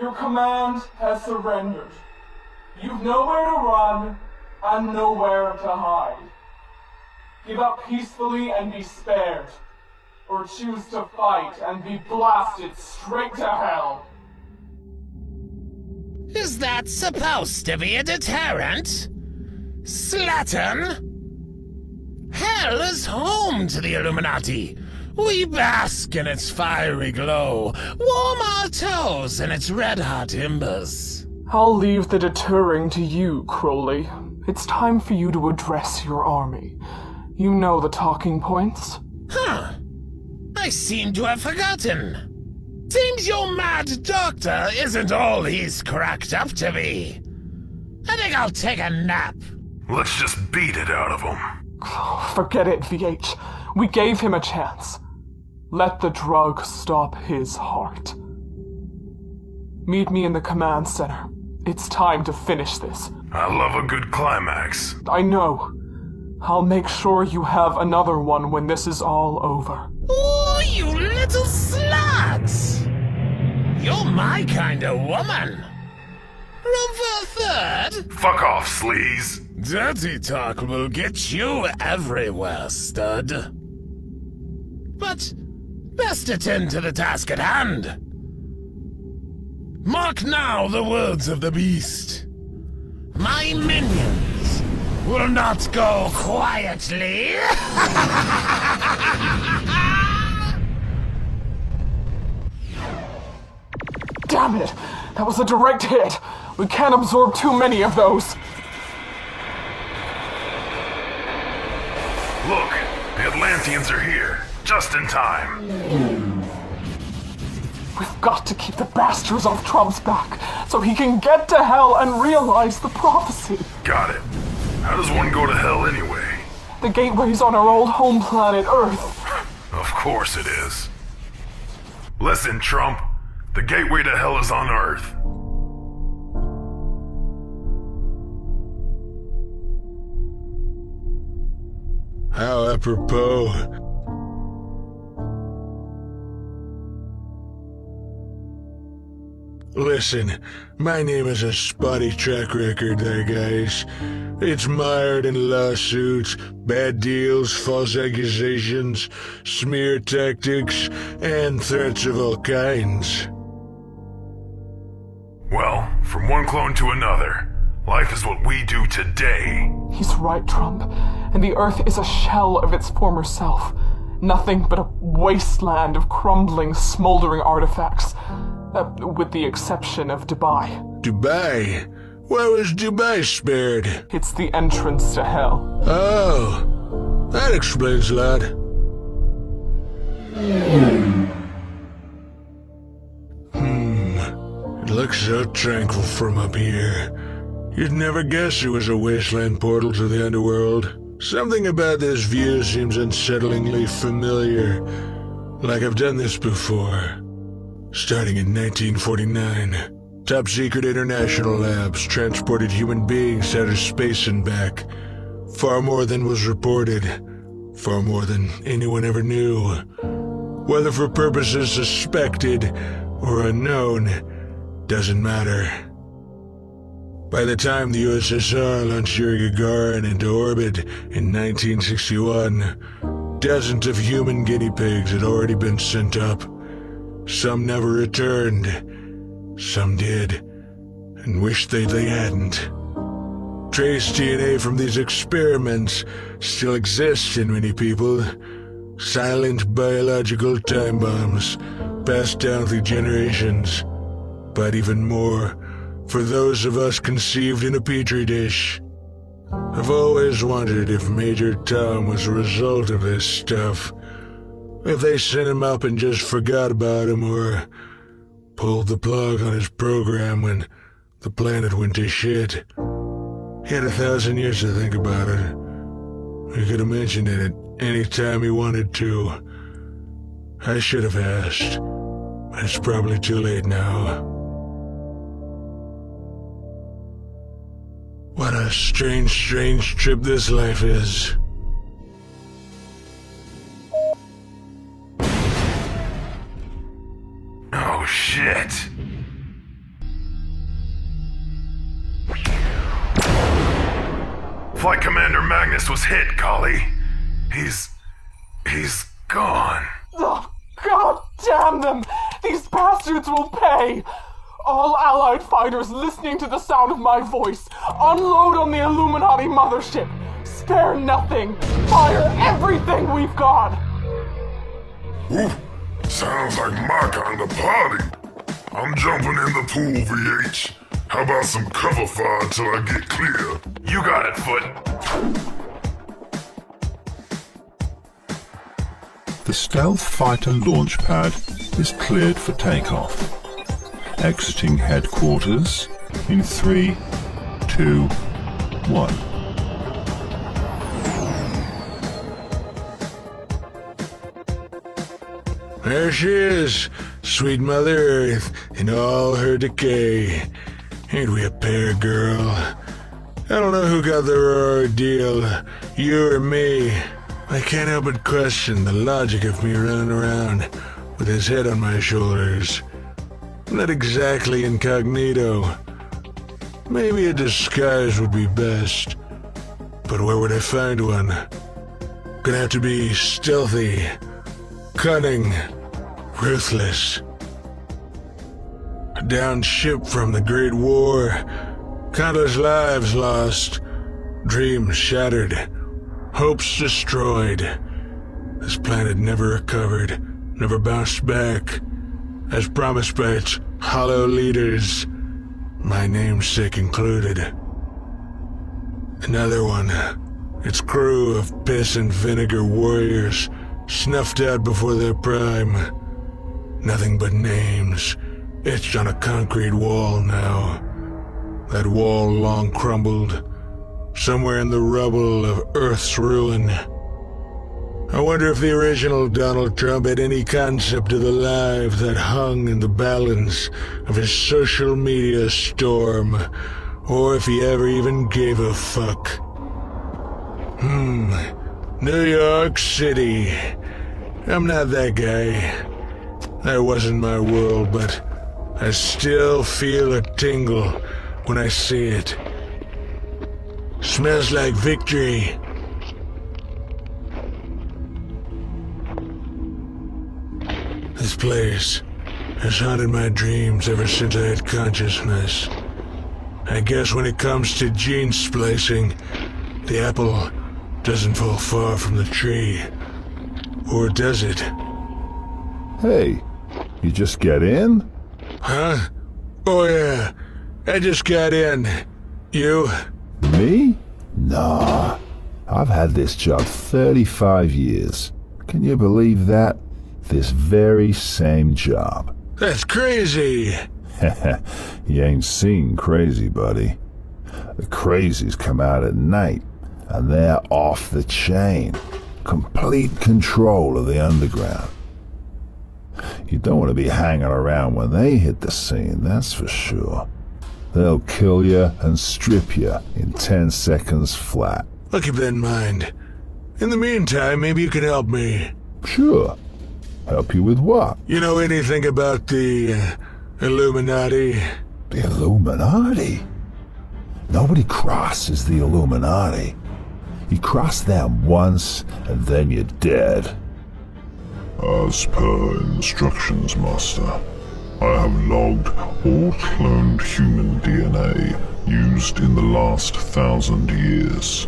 Your command has surrendered. You've nowhere to run and nowhere to hide. Give up peacefully and be spared, or choose to fight and be blasted straight to hell. Is that supposed to be a deterrent? Slattern? Hell is home to the Illuminati. We bask in its fiery glow, warm our toes in its red-hot embers. I'll leave the deterring to you, Crowley. It's time for you to address your army. You know the talking points. Huh. I seem to have forgotten. Seems your mad doctor isn't all he's cracked up to be. I think I'll take a nap. Let's just beat it out of him. Forget it, VH. We gave him a chance. Let the drug stop his heart. Meet me in the command center. It's time to finish this. I love a good climax. I know. I'll make sure you have another one when this is all over. Oh, you little sluts! You're my kind of woman. Room for a third? Fuck off, sleaze. Dirty talk will get you everywhere, stud. But best attend to the task at hand. Mark now the words of the beast. My minions will not go quietly. Damn it! That was a direct hit! We can't absorb too many of those! Look, the Atlanteans are here, just in time. We've got to keep the bastards off Trump's back, so he can get to hell and realize the prophecy. Got it. How does one go to hell anyway? The gateway's on our old home planet, Earth. Of course it is. Listen, Trump. The gateway to hell is on Earth. How apropos. Listen, my name has a spotty track record there, guys. It's mired in lawsuits, bad deals, false accusations, smear tactics, and threats of all kinds. Well, from one clone to another, life is what we do today. He's right, Trump. And the Earth is a shell of its former self. Nothing but a wasteland of crumbling, smoldering artifacts. With the exception of Dubai. Dubai? Why was Dubai spared? It's the entrance to hell. Oh, that explains a lot. It looks so tranquil from up here. You'd never guess it was a wasteland portal to the underworld. Something about this view seems unsettlingly familiar. Like I've done this before. Starting in 1949, top-secret international labs transported human beings out of space and back. Far more than was reported. Far more than anyone ever knew. Whether for purposes suspected or unknown, doesn't matter. By the time the USSR launched Yuri Gagarin into orbit in 1961, dozens of human guinea pigs had already been sent up. Some never returned. Some did, and wished they hadn't. Trace DNA from these experiments still exists in many people. Silent biological time bombs passed down through generations. But even more, for those of us conceived in a petri dish. I've always wondered if Major Tom was a result of this stuff. If they sent him up and just forgot about him, or pulled the plug on his program when the planet went to shit. He had 1,000 years to think about it. He could have mentioned it at any time he wanted to. I should have asked, but it's probably too late now. What a strange, strange trip this life is. Oh, shit. Flight Commander Magnus was hit, Collie. He's gone. Oh, God damn them! These bastards will pay! All Allied fighters listening to the sound of my voice, unload on the Illuminati mothership! Spare nothing! Fire everything we've got! Ooh, sounds like my kind of party. I'm jumping in the pool, VH. How about some cover fire till I get clear? You got it, Foot. The stealth fighter launch pad is cleared for takeoff. Exiting headquarters in 3, 2, 1. There she is, sweet Mother Earth in all her decay. Ain't we a pair, girl? I don't know who got the raw deal, you or me. I can't help but question the logic of me running around with his head on my shoulders. Not exactly incognito. Maybe a disguise would be best. But where would I find one? Gonna have to be stealthy, cunning, ruthless. Down ship from the Great War, countless lives lost, dreams shattered, hopes destroyed. This planet never recovered, never bounced back, as promised by its hollow leaders, my namesake included. Another one, its crew of piss and vinegar warriors, snuffed out before their prime. Nothing but names, etched on a concrete wall now. That wall long crumbled, somewhere in the rubble of Earth's ruin. I wonder if the original Donald Trump had any concept of the life that hung in the balance of his social media storm, or if he ever even gave a fuck. New York City. I'm not that guy. That wasn't my world, but I still feel a tingle when I see it. Smells like victory. This place has haunted my dreams ever since I had consciousness. I guess when it comes to gene splicing, the apple doesn't fall far from the tree. Or does it? Hey, you just get in? Huh? Oh yeah, I just got in. You? Me? Nah. I've had this job 35 years. Can you believe that? This very same job. That's crazy. You ain't seen crazy, buddy. The crazies come out at night, and they're off the chain. Complete control of the underground. You don't want to be hanging around when they hit the scene, that's for sure. They'll kill you and strip you in 10 seconds flat. I'll keep that in mind. In the meantime, maybe you can help me. Sure. Help you with what? You know anything about the Illuminati? The Illuminati? Nobody crosses the Illuminati. You cross them once, and then you're dead. As per instructions, Master, I have logged all cloned human DNA used in the last 1,000 years,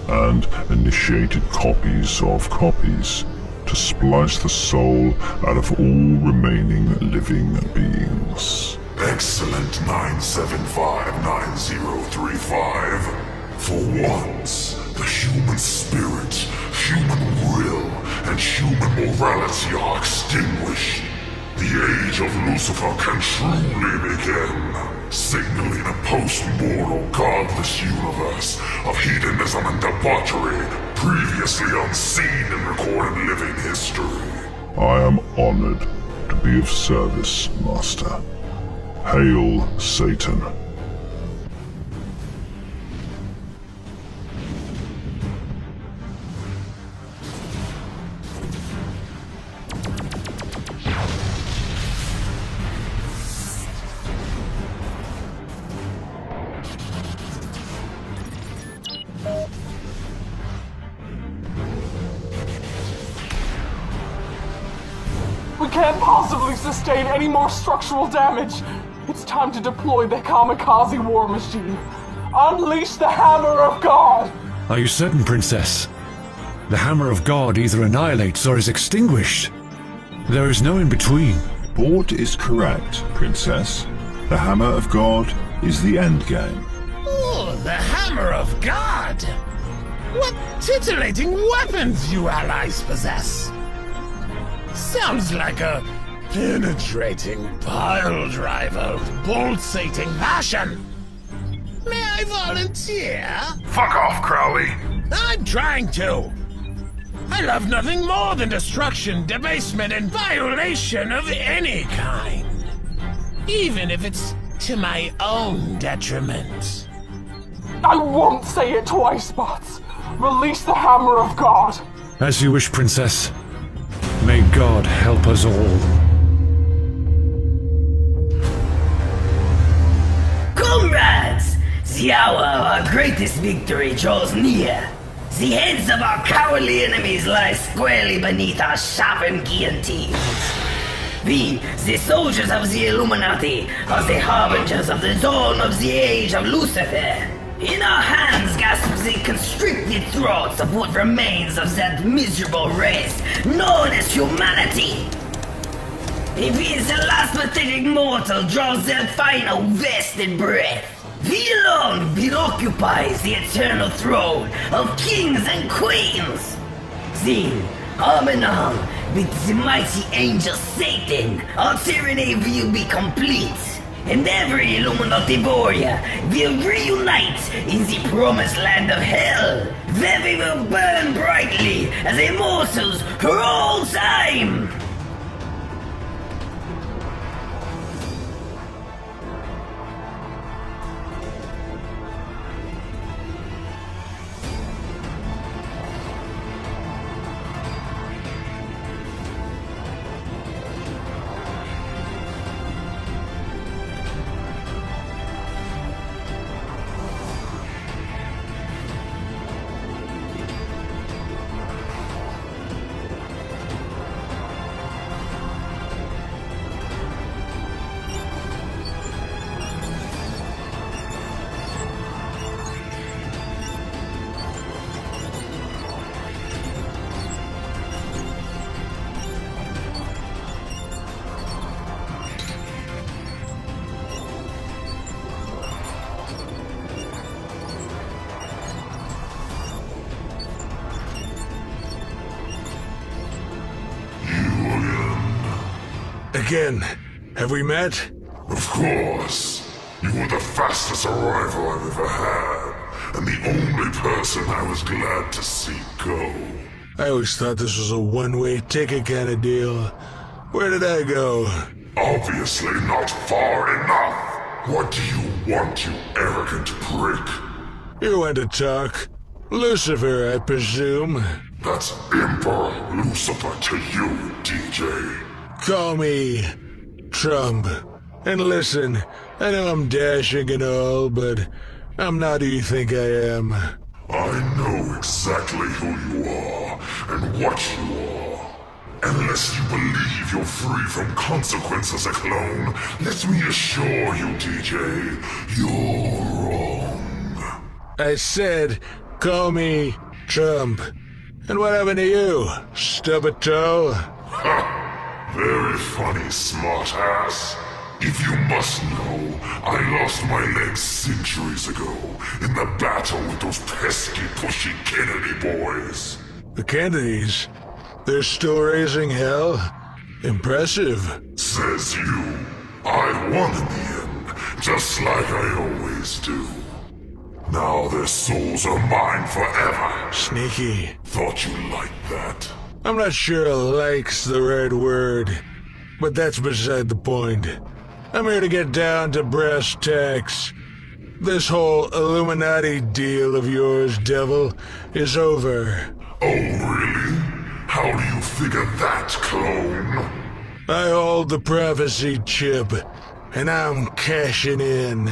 and initiated copies of copies to splice the soul out of all remaining living beings. Excellent 9759035. For once, the human spirit, human will, and human morality are extinguished. The age of Lucifer can truly begin, signaling a post-mortal, godless universe of hedonism and debauchery previously unseen in recorded living history. I am honored to be of service, Master. Hail, Satan. We can't possibly sustain any more structural damage. It's time to deploy the kamikaze war machine. Unleash the Hammer of God! Are you certain, Princess? The Hammer of God either annihilates or is extinguished. There is no in-between. Bort is correct, Princess. The Hammer of God is the endgame. Oh, the Hammer of God! What titillating weapons you allies possess! Sounds like a penetrating pile driver of pulsating passion. May I volunteer? Fuck off, Crowley! I'm trying to. I love nothing more than destruction, debasement, and violation of any kind. Even if it's to my own detriment. I won't say it twice, Bots. Release the hammer of God. As you wish, Princess. May God help us all. Comrades! The hour of our greatest victory draws near. The heads of our cowardly enemies lie squarely beneath our sharpened guillotines. We, the soldiers of the Illuminati, are the harbingers of the dawn of the age of Lucifer. In our hands gasps the constricted throats of what remains of that miserable race known as humanity. If the last pathetic mortal draws their final vested breath, we alone will occupy the eternal throne of kings and queens. Then, arm in arm with the mighty angel Satan, our tyranny will be complete. And every Illuminati warrior will reunite in the promised land of hell, where we will burn brightly as immortals for all time! Again, have we met? Of course. You were the fastest arrival I've ever had, and the only person I was glad to see go. I always thought this was a one-way ticket kind of deal. Where did I go? Obviously not far enough. What do you want, you arrogant prick? You want to talk? Lucifer, I presume. That's Emperor Lucifer to you, DJ. Call me Trump. And listen, I know I'm dashing and all, but I'm not who you think I am. I know exactly who you are and what you are. Unless you believe you're free from consequence as a clone, let me assure you, DJ, you're wrong. I said, call me Trump. And what happened to you? Stub a toe? Ha! Very funny, smartass. If you must know, I lost my legs centuries ago in the battle with those pesky, pushy Kennedy boys. The Kennedys? They're still raising hell? Impressive. Says you. I won in the end, just like I always do. Now their souls are mine forever. Sneaky. Thought you liked that. I'm not sure like's the right word, but that's beside the point. I'm here to get down to brass tacks. This whole Illuminati deal of yours, devil, is over. Oh, really? How do you figure that, clone? I hold the prophecy chip, and I'm cashing in.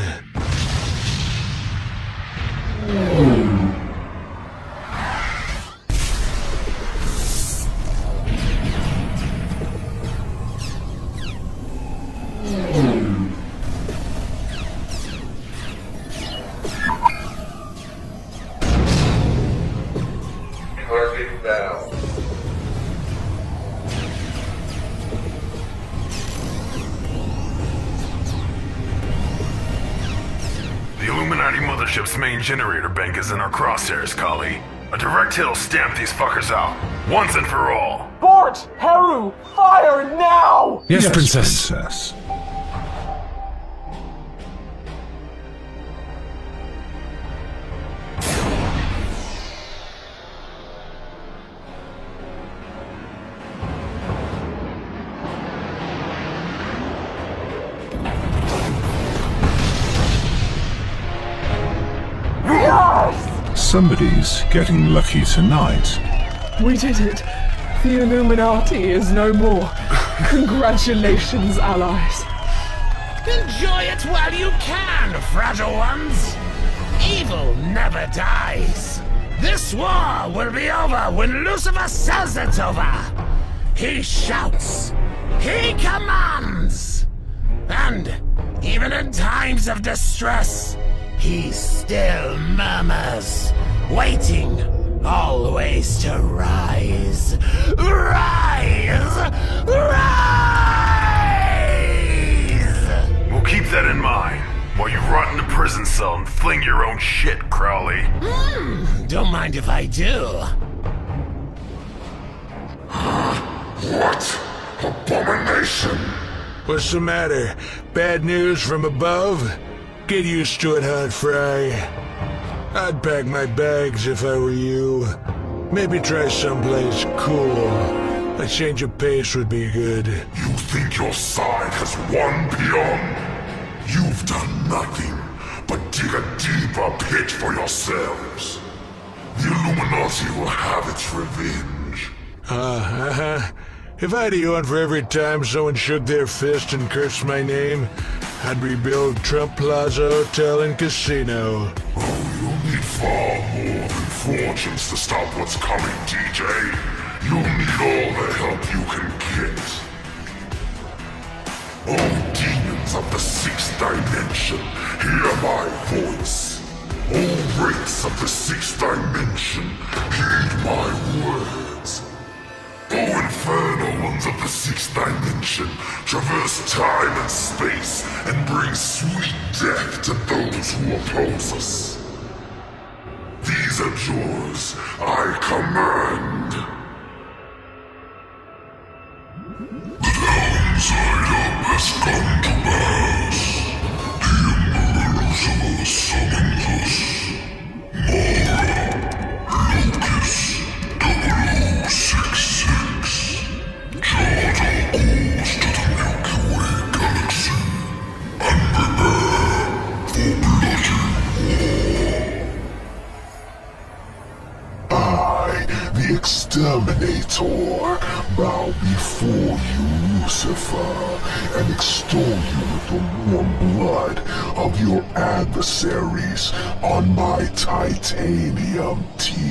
Mothership's main generator bank is in our crosshairs, Kali. A direct hit'll stamp these fuckers out, once and for all. Bort! Heru! Fire now! Yes, Princess. Princess. Somebody's getting lucky tonight. We did it. The Illuminati is no more. Congratulations, allies. Enjoy it while you can, fragile ones. Evil never dies. This war will be over when Lucifer says it's over. He shouts. He commands. And even in times of distress, he still murmurs, waiting always to rise. Rise! Rise! We'll keep that in mind while you rot in a prison cell and fling your own shit, Crowley. Don't mind if I do. What abomination? What's the matter? Bad news from above? Get used to it, hot fry. I'd pack my bags if I were you. Maybe try someplace cool. A change of pace would be good. You think your side has won, peon? You've done nothing but dig a deeper pit for yourselves. The Illuminati will have its revenge. If I had a yawn for every time someone shook their fist and cursed my name, I'd rebuild Trump Plaza Hotel and Casino. Oh, you'll need far more than fortunes to stop what's coming, DJ. You'll need all the help you can get. Oh, demons of the sixth dimension, hear my voice. Oh, wraiths of the sixth dimension, heed my words. Oh, infernal ones of the sixth dimension, traverse time and space and bring sweet death to those who oppose us. These are yours, I command. The downside up has come to pass. The Emperor summons us. Mara, Lucas, 0066. Chart our course to the Milky Way galaxy and prepare for bloody war. I, the Exterminator, bow before you, Lucifer, and extol you with the warm blood of your adversaries on my titanium teeth.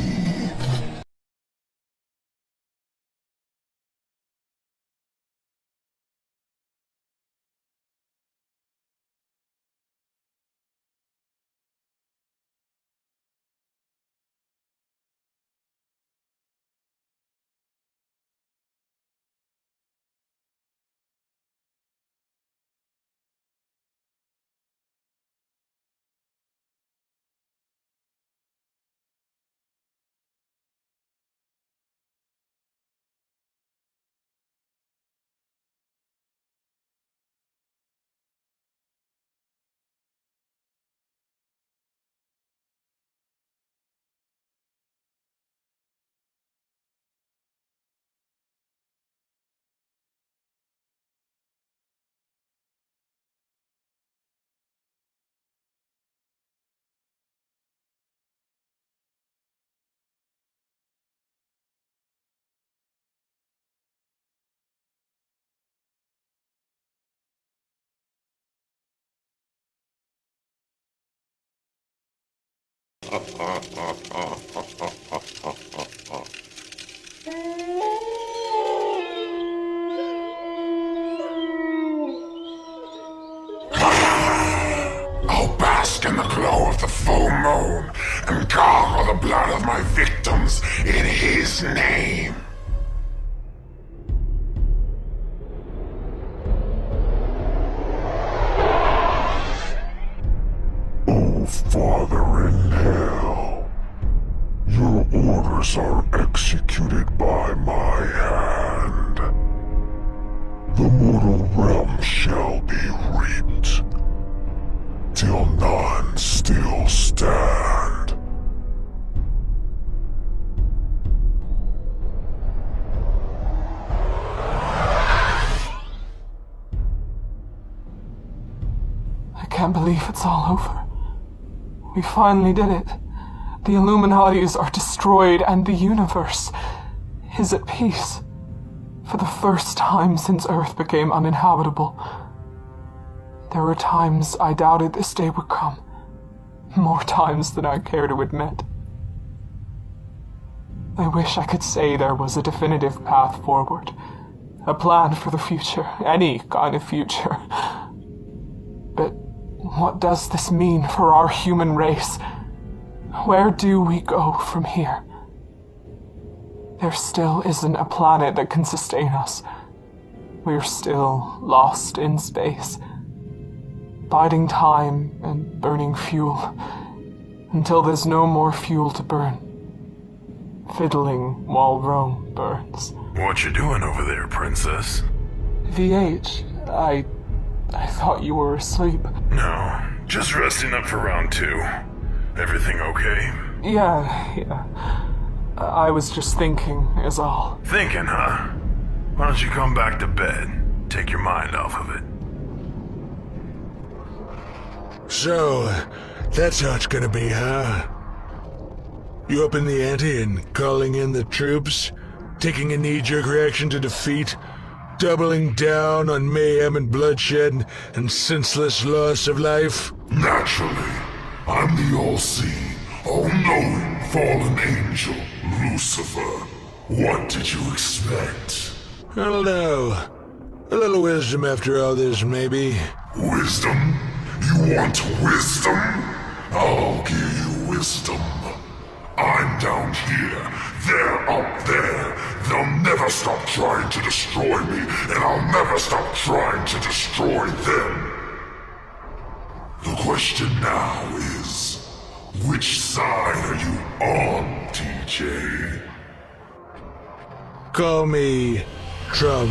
I'll bask in the glow of the full moon and gargle the blood of my victims in his name. Oh, Father in hell, your orders are executed by my hand. The mortal realm shall be reaped, till none still stand. I can't believe it's all over. We finally did it. The The Illuminatis are destroyed and the universe is at peace. For the first time since Earth became uninhabitable. There were times I doubted this day would come. More times than I care to admit. I wish I could say there was a definitive path forward. A plan for the future. Any kind of future. But what does this mean for our human race? Where do we go from here? There still isn't a planet that can sustain us. We're still lost in space. Biding time and burning fuel. Until there's no more fuel to burn. Fiddling while Rome burns. What you doing over there, Princess? VH, I thought you were asleep. No, just resting up for round 2. Everything okay? Yeah. I was just thinking, is all. Thinking, huh? Why don't you come back to bed? Take your mind off of it. So, that's how it's gonna be, huh? You upping the ante and calling in the troops? Taking a knee-jerk reaction to defeat? Doubling down on mayhem and bloodshed and senseless loss of life? Naturally, I'm the all-seeing, all-knowing fallen angel, Lucifer. What did you expect? I don't know. A little wisdom after all this, maybe. Wisdom? You want wisdom? I'll give you wisdom. I'm down here, they're up there. They'll never stop trying to destroy me, and I'll never stop trying to destroy them. The question now is, which side are you on, TJ? Call me Trump.